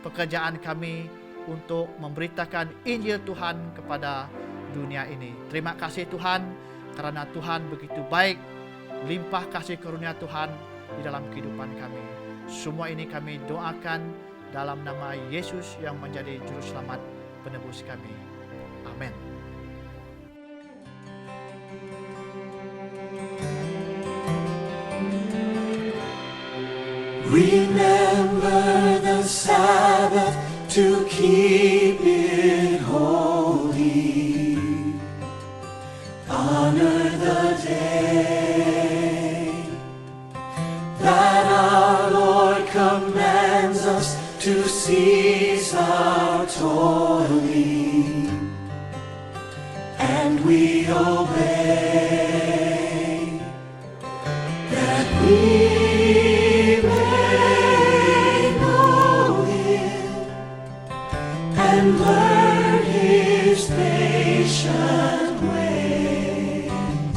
pekerjaan kami untuk memberitakan Injil Tuhan kepada dunia ini. Terima kasih Tuhan, karena Tuhan begitu baik, limpah kasih karunia Tuhan di dalam kehidupan kami. Semua ini kami doakan dalam nama Yesus yang menjadi juru selamat penebus kami. Amin. Remember the Sabbath to keep it holy. Honor the day that our Lord commands us to cease our toiling, and we obey, that we and learn His patient ways.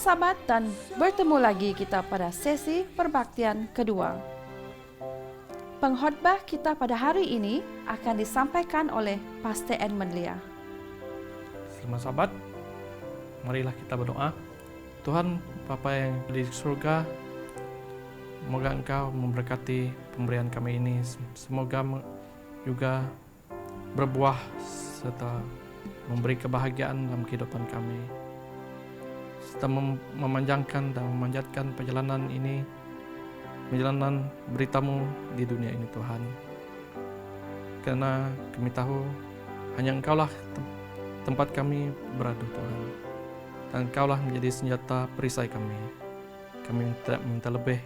Sabat dan bertemu lagi kita pada sesi perbaktian kedua. Pengkhotbah kita pada hari ini akan disampaikan oleh Pastor Edmund Lia. Selamat Sabat, marilah kita berdoa. Tuhan Bapa yang di surga, semoga Engkau memberkati pemberian kami ini. Semoga juga berbuah serta memberi kebahagiaan dalam kehidupan kami. Serta memanjangkan dan memanjatkan perjalanan ini, perjalanan berita-Mu di dunia ini Tuhan. Karena kami tahu hanya Engkaulah tempat kami berada Tuhan. Dan Engkaulah menjadi senjata perisai kami. Kami tidak minta lebih,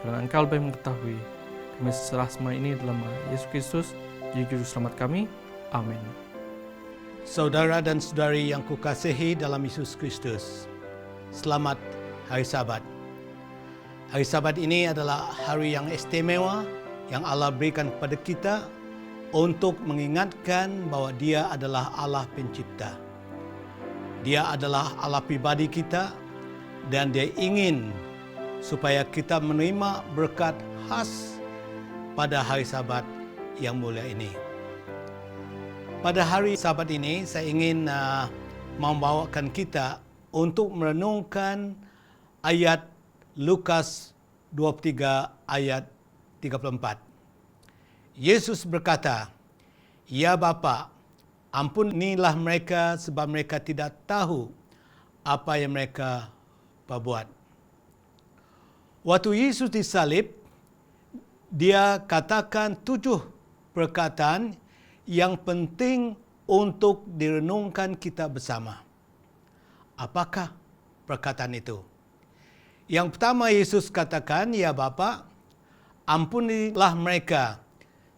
karena Engkau lebih mengetahui. Kami serah semua ini dalam nama Yesus Kristus, Juru Selamat kami. Amin. Saudara dan saudari yang kukasihi dalam Yesus Kristus, selamat Hari Sabat. Hari Sabat ini adalah hari yang istimewa yang Allah berikan kepada kita untuk mengingatkan bahwa Dia adalah Allah pencipta. Dia adalah Allah pribadi kita dan Dia ingin supaya kita menerima berkat khas pada hari Sabat yang mulia ini. Pada hari Sabat ini saya ingin membawakan kita untuk merenungkan ayat Lukas 23 ayat 34. Yesus berkata, "Ya Bapa, ampunilah mereka sebab mereka tidak tahu apa yang mereka perbuat." Waktu Yesus disalib, Dia katakan 7 perkataan yang penting untuk direnungkan kita bersama. Apakah perkataan itu? Yang pertama Yesus katakan, "Ya Bapa, ampunilah mereka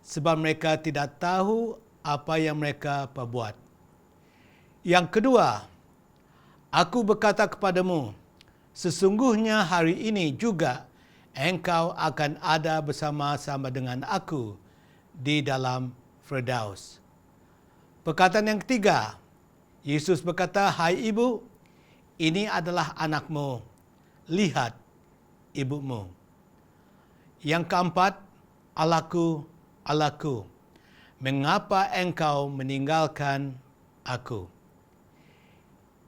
sebab mereka tidak tahu apa yang mereka perbuat." Yang kedua, "Aku berkata kepadamu, sesungguhnya hari ini juga engkau akan ada bersama-sama dengan aku di dalam Firdaus." Perkataan yang ketiga, Yesus berkata, "Hai ibu, ini adalah anakmu. Lihat ibumu." Yang keempat, "Allahku, Allahku, mengapa engkau meninggalkan aku?"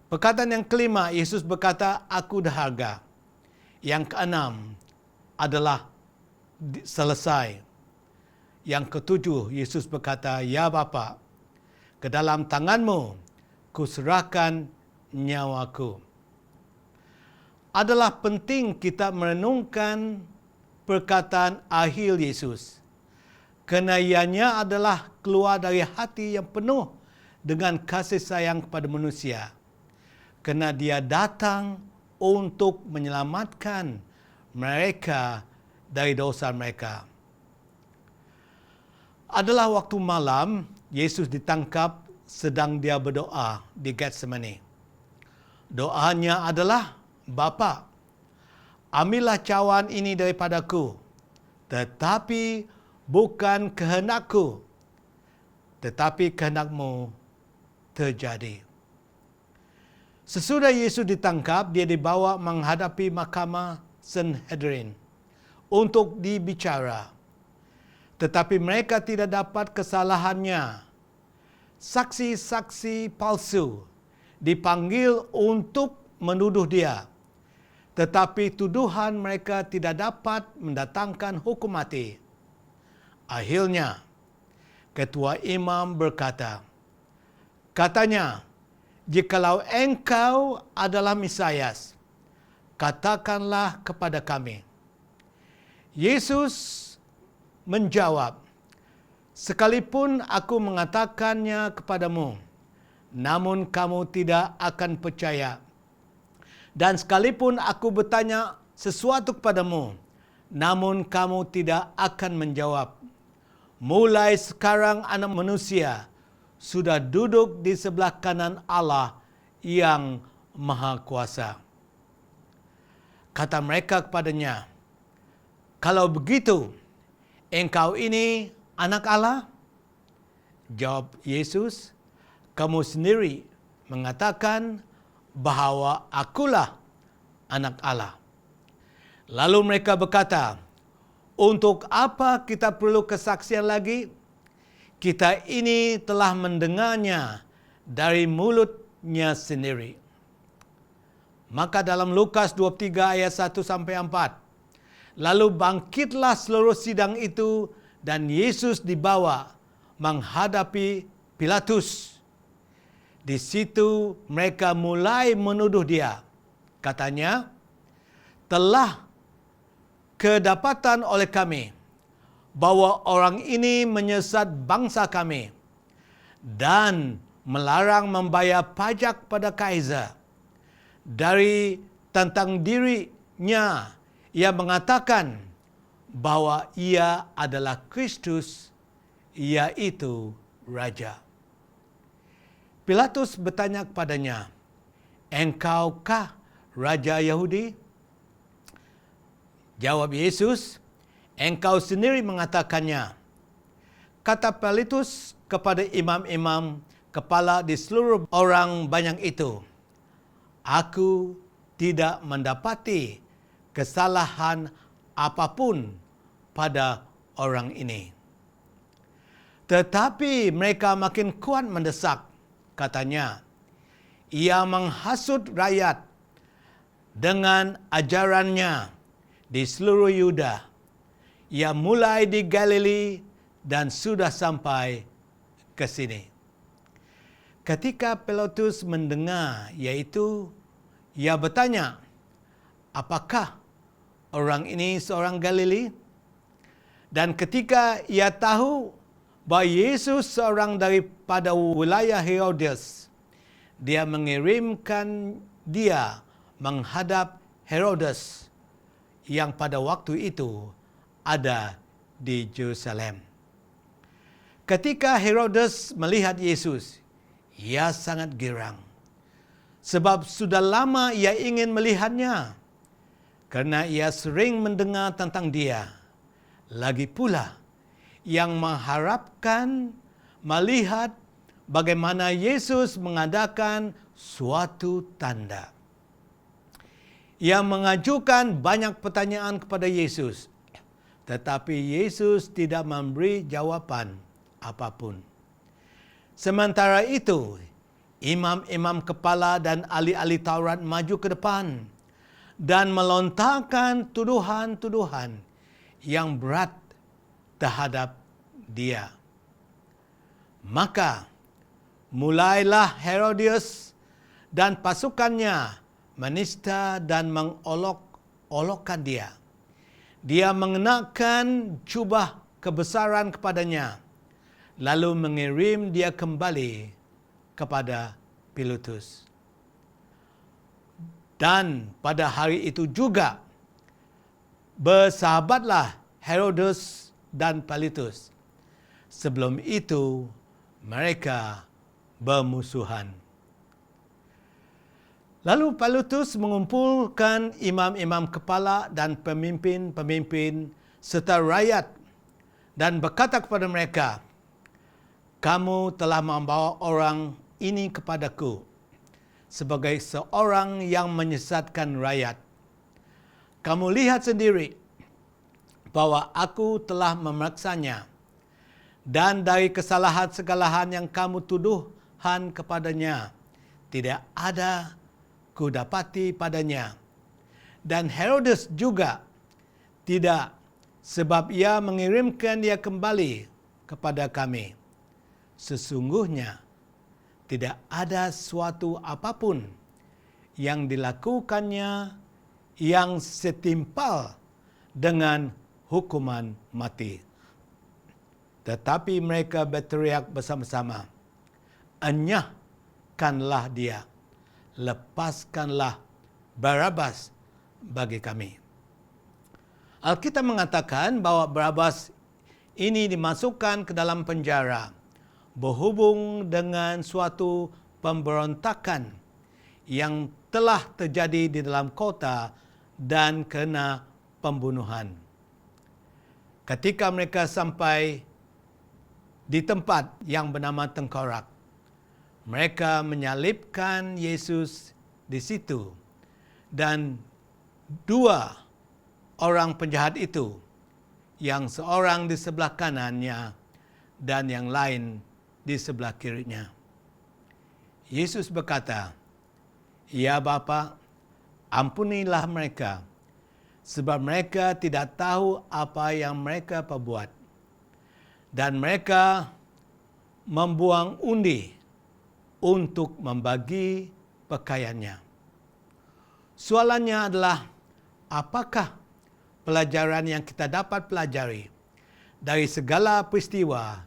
Perkataan yang kelima, Yesus berkata, "Aku dahaga." Yang keenam adalah selesai. Yang ketujuh, Yesus berkata, "Ya Bapa, ke dalam tangan-Mu kuserahkan nyawaku." Adalah penting kita merenungkan perkataan akhir Yesus. Kerana ianya adalah keluar dari hati yang penuh dengan kasih sayang kepada manusia. Kerana Dia datang untuk menyelamatkan mereka dari dosa mereka. Adalah waktu malam, Yesus ditangkap sedang Dia berdoa di Getsemani. Doanya adalah, "Bapa, ambillah cawan ini daripadaku, tetapi bukan kehendakku, tetapi kehendak-Mu terjadi." Sesudah Yesus ditangkap, Dia dibawa menghadapi mahkamah Sanhedrin untuk dibicara. Tetapi mereka tidak dapat kesalahannya. Saksi-saksi palsu dipanggil untuk menuduh Dia. Tetapi tuduhan mereka tidak dapat mendatangkan hukum mati. Akhirnya, ketua imam berkata, katanya, "Jikalau engkau adalah Mesias, katakanlah kepada kami." Yesus menjawab, "Sekalipun aku mengatakannya kepadamu, namun kamu tidak akan percaya. Dan sekalipun aku bertanya sesuatu kepadamu, namun kamu tidak akan menjawab. Mulai sekarang Anak Manusia sudah duduk di sebelah kanan Allah yang Maha Kuasa." Kata mereka kepadanya, "Kalau begitu, engkau ini anak Allah?" Jawab Yesus, "Kamu sendiri mengatakan bahawa akulah Anak Allah. Lalu mereka berkata, untuk apa kita perlu kesaksian lagi? Kita ini telah mendengarnya dari mulutnya sendiri. Maka dalam Lukas 23 ayat 1-4, lalu bangkitlah seluruh sidang itu dan Yesus dibawa menghadapi Pilatus. Di situ mereka mulai menuduh dia. Katanya, telah kedapatan oleh kami bahwa orang ini menyesat bangsa kami dan melarang membayar pajak pada Kaisar. Dari tentang dirinya, ia mengatakan bahwa ia adalah Kristus, yaitu Raja. Pilatus bertanya kepadanya, engkaukah Raja Yahudi? Jawab Yesus, engkau sendiri mengatakannya. Kata Pilatus kepada imam-imam kepala di seluruh orang banyak itu, aku tidak mendapati kesalahan apapun pada orang ini. Tetapi mereka makin kuat mendesak. Katanya, ia menghasut rakyat dengan ajarannya di seluruh Yuda. Ia mulai di Galilea dan sudah sampai ke sini. Ketika Pilatus mendengar, yaitu ia bertanya, apakah orang ini seorang Galilea? Dan ketika ia tahu bahwa Yesus seorang daripada wilayah Herodes, dia mengirimkan dia menghadap Herodes yang pada waktu itu ada di Jerusalem. Ketika Herodes melihat Yesus, ia sangat girang. Sebab sudah lama ia ingin melihatnya, karena ia sering mendengar tentang dia. Lagi pula, yang mengharapkan melihat bagaimana Yesus mengadakan suatu tanda. Ia mengajukan banyak pertanyaan kepada Yesus, tetapi Yesus tidak memberi jawaban apapun. Sementara itu, imam-imam kepala dan ahli-ahli Taurat maju ke depan dan melontarkan tuduhan-tuduhan yang berat terhadap dia. Maka mulailah Herodes dan pasukannya menista dan mengolok-olokkan dia. Dia mengenakan jubah kebesaran kepadanya, lalu mengirim dia kembali kepada Pilatus. Dan pada hari itu juga bersahabatlah Herodes dan Pilatus. Sebelum itu, mereka bermusuhan. Lalu Pilatus mengumpulkan imam-imam kepala dan pemimpin-pemimpin serta rakyat dan berkata kepada mereka, kamu telah membawa orang ini kepadaku sebagai seorang yang menyesatkan rakyat. Kamu lihat sendiri bahwa aku telah memeriksanya, dan dari kesalahan-kesalahan yang kamu tuduhan kepadanya, tidak ada kudapati padanya. Dan Herodes juga tidak, sebab ia mengirimkan dia kembali kepada kami. Sesungguhnya tidak ada suatu apapun yang dilakukannya yang setimpal dengan hukuman mati. Tetapi mereka berteriak bersama-sama, enyahkanlah dia, lepaskanlah Barabas bagi kami. Alkitab mengatakan bahwa Barabas ini dimasukkan ke dalam penjara berhubung dengan suatu pemberontakan yang telah terjadi di dalam kota dan kena pembunuhan. Ketika mereka sampai di tempat yang bernama Tengkorak, mereka menyalibkan Yesus di situ dan dua orang penjahat itu, yang seorang di sebelah kanannya dan yang lain di sebelah kirinya. Yesus berkata, "Ya Bapa, ampunilah mereka, sebab mereka tidak tahu apa yang mereka perbuat." Dan mereka membuang undi untuk membagi pakaiannya. Soalannya adalah, apakah pelajaran yang kita dapat pelajari dari segala peristiwa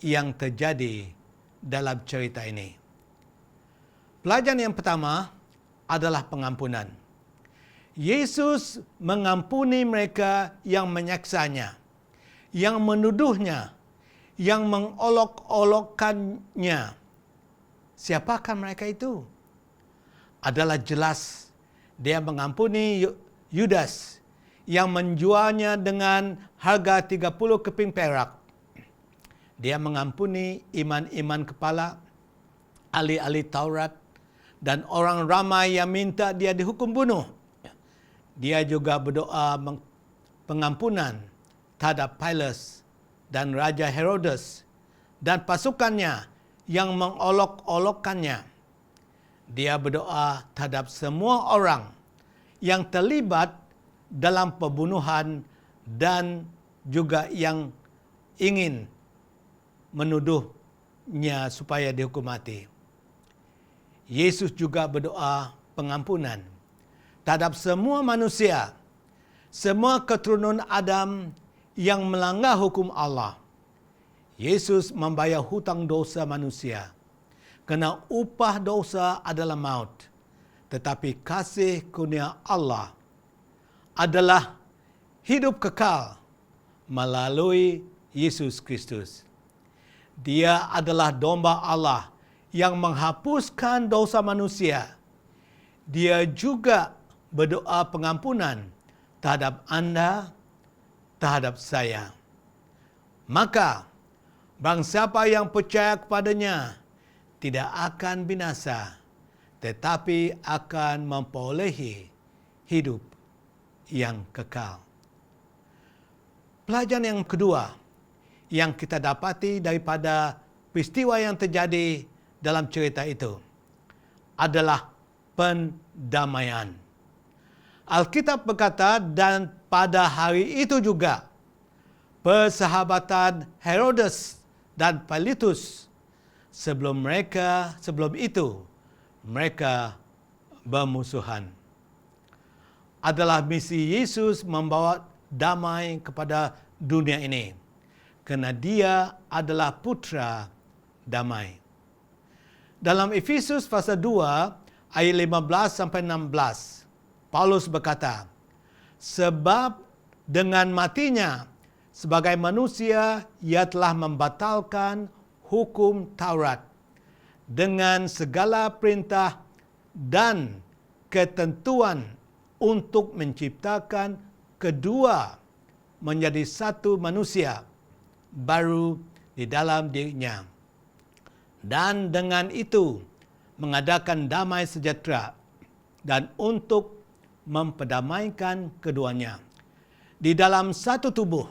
yang terjadi dalam cerita ini? Pelajaran yang pertama adalah pengampunan. Yesus mengampuni mereka yang menyaksanya, yang menuduhnya, yang mengolok-olokkannya. Siapakah mereka itu? Adalah jelas dia mengampuni Yudas yang menjualnya dengan harga 30 keping perak. Dia mengampuni iman-iman kepala, ahli-ahli Taurat, dan orang ramai yang minta dia dihukum bunuh. Dia juga berdoa pengampunan terhadap Pilatus dan Raja Herodes dan pasukannya yang mengolok-olokkannya. Dia berdoa terhadap semua orang yang terlibat dalam pembunuhan dan juga yang ingin menuduhnya supaya dihukum mati. Yesus juga berdoa pengampunan terhadap semua manusia, semua keturunan Adam yang melanggar hukum Allah. Yesus membayar hutang dosa manusia, kerana upah dosa adalah maut. Tetapi kasih kurnia Allah adalah hidup kekal melalui Yesus Kristus. Dia adalah domba Allah yang menghapuskan dosa manusia. Dia juga berdoa pengampunan terhadap Anda, terhadap saya. Maka, barang siapa yang percaya kepadanya tidak akan binasa, tetapi akan memperolehi hidup yang kekal. Pelajaran yang kedua yang kita dapati daripada peristiwa yang terjadi dalam cerita itu adalah pendamaian. Alkitab berkata, dan pada hari itu juga persahabatan Herodes dan Pilatus sebelum itu mereka bermusuhan. Adalah misi Yesus membawa damai kepada dunia ini, kerana dia adalah putra damai. Dalam Efesus pasal 2 ayat 15 sampai 16, Paulus berkata, sebab dengan matinya sebagai manusia ia telah membatalkan hukum Taurat dengan segala perintah dan ketentuan untuk menciptakan kedua menjadi satu manusia baru di dalam dirinya. Dan dengan itu mengadakan damai sejahtera dan untuk memperdamaikan keduanya di dalam satu tubuh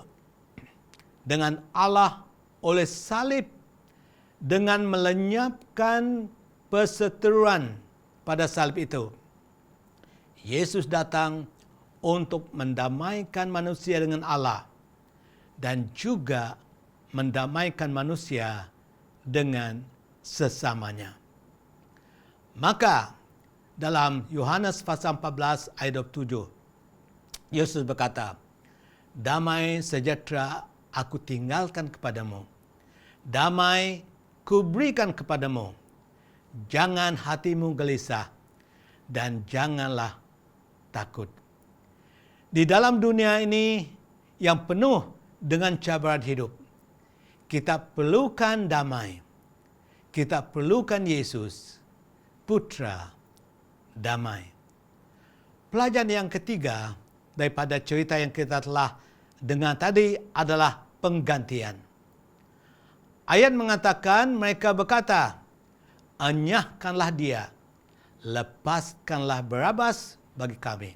dengan Allah oleh salib, dengan melenyapkan perseteruan pada salib itu. Yesus datang untuk mendamaikan manusia dengan Allah dan juga mendamaikan manusia dengan sesamanya. Maka dalam Yohanes pasal 14 ayat 27, Yesus berkata, damai sejahtera aku tinggalkan kepadamu, damai ku berikan kepadamu, jangan hatimu gelisah dan janganlah takut. Di dalam dunia ini yang penuh dengan cabaran hidup, kita perlukan damai. Kita perlukan Yesus, putra damai. Pelajaran yang ketiga daripada cerita yang kita telah dengar tadi adalah penggantian. Ayat mengatakan mereka berkata, enyahkanlah dia, lepaskanlah Barabas bagi kami.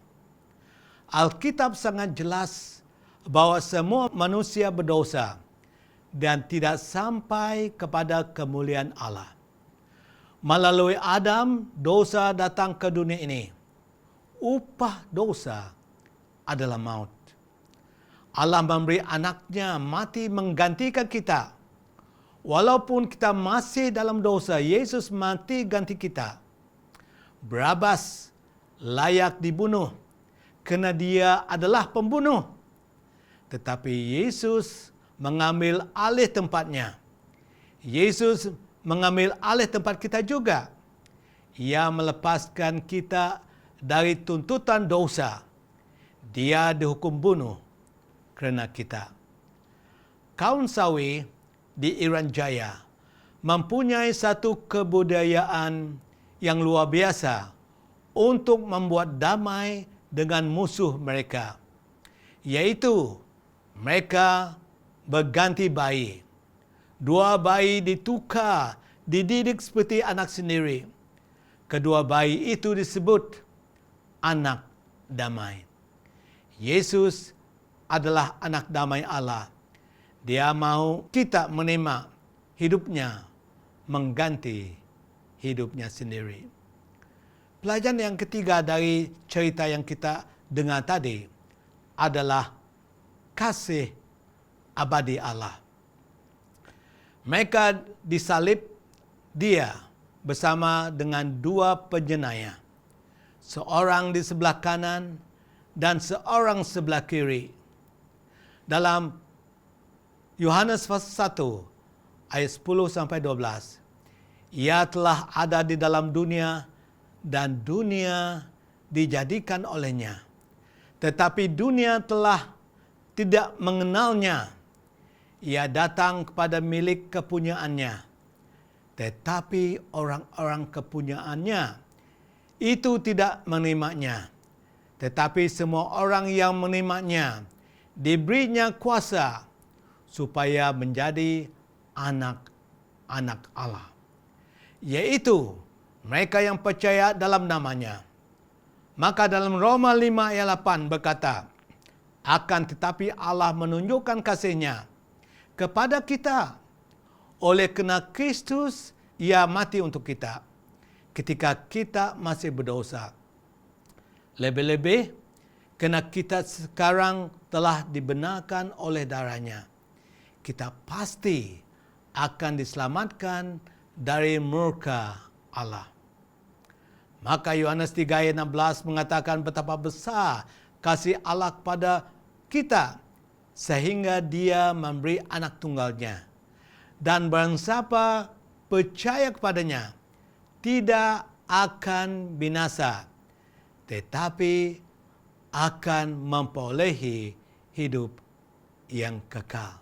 Alkitab sangat jelas bahwa semua manusia berdosa dan tidak sampai kepada kemuliaan Allah. Melalui Adam, dosa datang ke dunia ini. Upah dosa adalah maut. Allah memberi anaknya mati menggantikan kita. Walaupun kita masih dalam dosa, Yesus mati ganti kita. Barabas layak dibunuh kerana dia adalah pembunuh. Tetapi Yesus mengambil alih tempatnya. Yesus mengambil alih tempat kita juga. Ia melepaskan kita dari tuntutan dosa. Dia dihukum bunuh kerana kita. Kaum Sawi di Irian Jaya mempunyai satu kebudayaan yang luar biasa untuk membuat damai dengan musuh mereka, yaitu mereka berganti bayi. Dua bayi ditukar, dididik seperti anak sendiri. Kedua bayi itu disebut anak damai. Yesus adalah anak damai Allah. Dia mahu kita menerima hidupnya mengganti hidupnya sendiri. Pelajaran yang ketiga dari cerita yang kita dengar tadi adalah kasih abadi Allah. Mereka disalib dia bersama dengan dua penjenayah. Seorang di sebelah kanan dan seorang sebelah kiri. Dalam Yohanes pasal 1 ayat 10 sampai 12. Ia telah ada di dalam dunia dan dunia dijadikan olehnya. Tetapi dunia telah tidak mengenalnya. Ia datang kepada milik kepunyaannya. Tetapi orang-orang kepunyaannya itu tidak menerimanya. Tetapi semua orang yang menerimanya diberinya kuasa supaya menjadi anak-anak Allah. Yaitu mereka yang percaya dalam namanya. Maka dalam Roma 5 ayat 8 berkata, akan tetapi Allah menunjukkan kasih-Nya kepada kita oleh kerana Kristus Ia mati untuk kita ketika kita masih berdosa. Lebih-lebih kerana kita sekarang telah dibenarkan oleh darah-Nya, kita pasti akan diselamatkan dari murka Allah. Maka Yohanes 3 ayat 16 mengatakan betapa besar kasih Allah kepada kita sehingga Dia memberi anak tunggalnya. Dan barang siapa percaya kepadanya tidak akan binasa, tetapi akan memperolehi hidup yang kekal.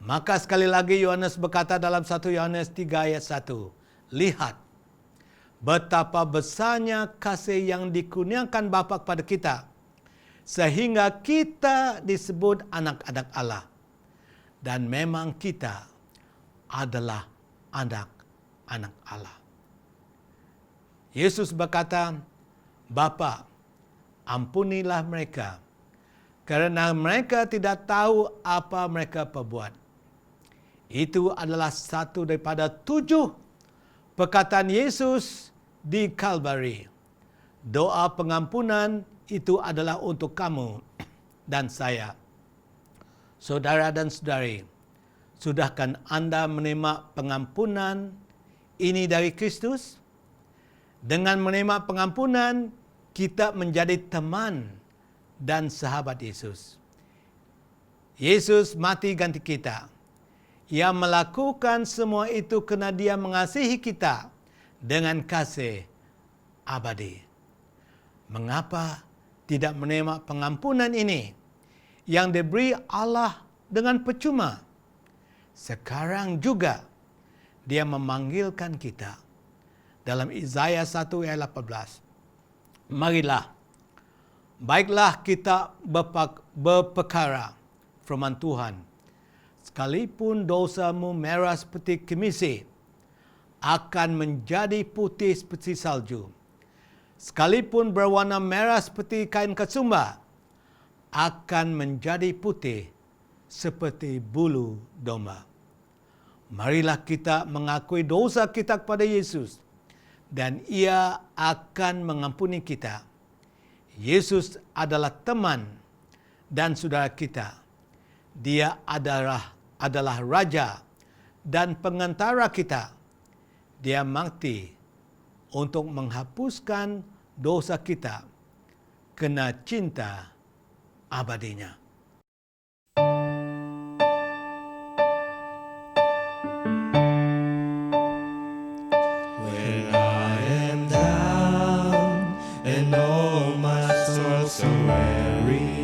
Maka sekali lagi Yohanes berkata dalam 1 Yohanes 3 ayat 1, lihat betapa besarnya kasih yang dikurniakan Bapa kepada kita, sehingga kita disebut anak-anak Allah. Dan memang kita adalah anak-anak Allah. Yesus berkata, Bapa, ampunilah mereka, kerana mereka tidak tahu apa mereka perbuat. Itu adalah satu daripada 7 perkataan Yesus di Kalvari. Doa pengampunan itu adalah untuk kamu dan saya. Saudara dan saudari, sudahkah Anda menerima pengampunan ini dari Kristus? Dengan menerima pengampunan, kita menjadi teman dan sahabat Yesus. Yesus mati ganti kita. Ia melakukan semua itu kerana Dia mengasihi kita dengan kasih abadi. Mengapa tidak menerima pengampunan ini yang diberi Allah dengan percuma? Sekarang juga Dia memanggilkan kita. Dalam Yesaya 1 ayat 18. Marilah, baiklah kita berperkara firman Tuhan. Sekalipun dosamu merah seperti kemisi, akan menjadi putih seperti salju. sekalipun berwarna merah seperti kain kasumba, akan menjadi putih seperti bulu domba. Marilah kita mengakui dosa kita kepada Yesus dan Ia akan mengampuni kita. Yesus adalah teman dan saudara kita. Dia adalah Raja dan pengantara kita. Dia mati untuk menghapuskan dosa kita kena cinta abadinya. When I am down and all my soul so weary,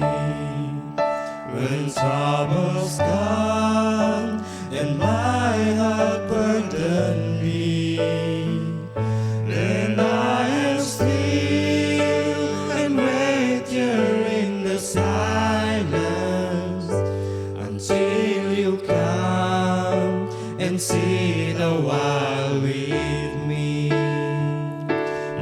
when troubles come and my heart burden me, then I am still and wait here in the silence until you come and see the while with me.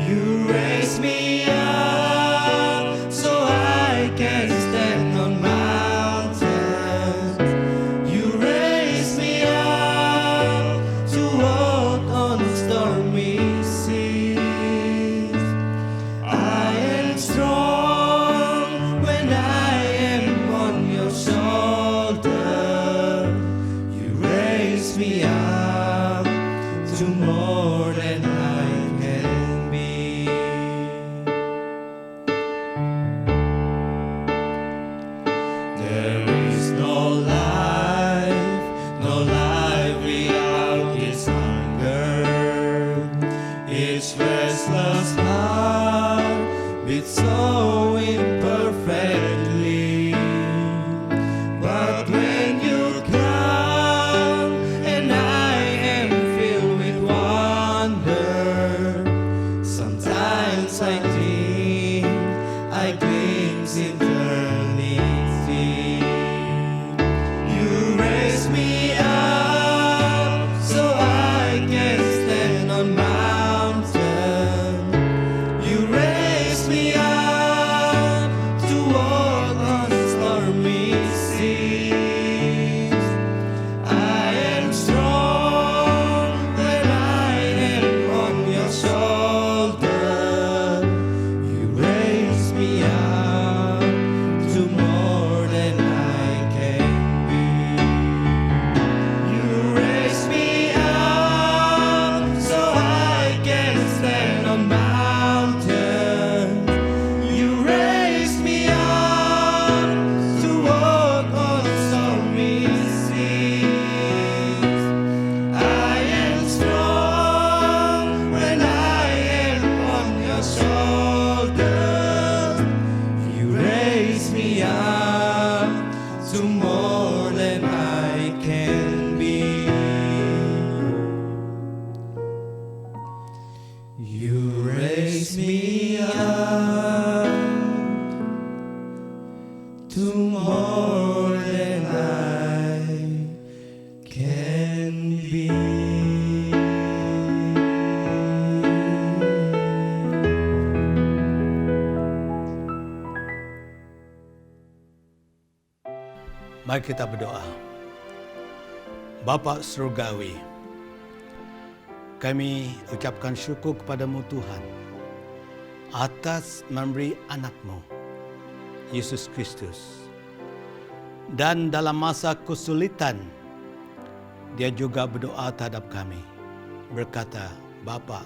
You raise me up so I can stand on mountains. You raise me up to walk on stormy seas. I am strong when I am on your shoulder. You raise me up to more than I can be. There is no life without this hunger. Each restless heart beats so imperfectly. But when you come and I am filled with wonder, sometimes I think I glimpse eternity. You raise me up so I can stand on mountain. You raise me up to walk on stormy seas. I am strong when I am on your shoulder. You raise me up to more than I can be. You raise me up so I can stand on mountains. You raise me up to walk on stormy seas. I am strong when I am on your shoulder. You raise me up to more than I can be. You raise me up to more than I can be. Mari kita berdoa. Bapa Surgawi, kami ucapkan syukur kepadamu Tuhan atas memberi anak-Mu, Yesus Kristus. Dan dalam masa kesulitan, dia juga berdoa terhadap kami, berkata, Bapa,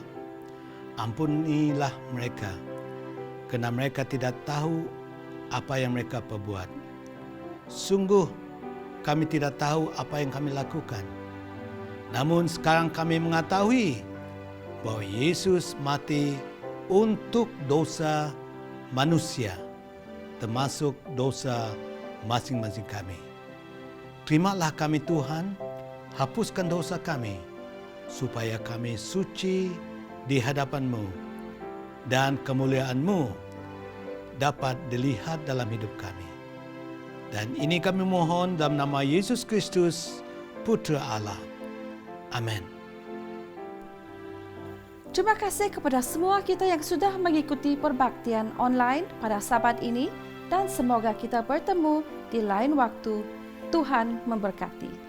ampunilah mereka, kerana mereka tidak tahu apa yang mereka perbuat. Sungguh kami tidak tahu apa yang kami lakukan. Namun sekarang kami mengetahui bahwa Yesus mati untuk dosa manusia, termasuk dosa masing-masing kami. Terimalah kami Tuhan, hapuskan dosa kami, supaya kami suci di hadapan-Mu dan kemuliaan-Mu dapat dilihat dalam hidup kami. Dan ini kami mohon dalam nama Yesus Kristus, Putra Allah. Amin. Terima kasih kepada semua kita yang sudah mengikuti perbaktian online pada Sabat ini dan semoga kita bertemu di lain waktu. Tuhan memberkati.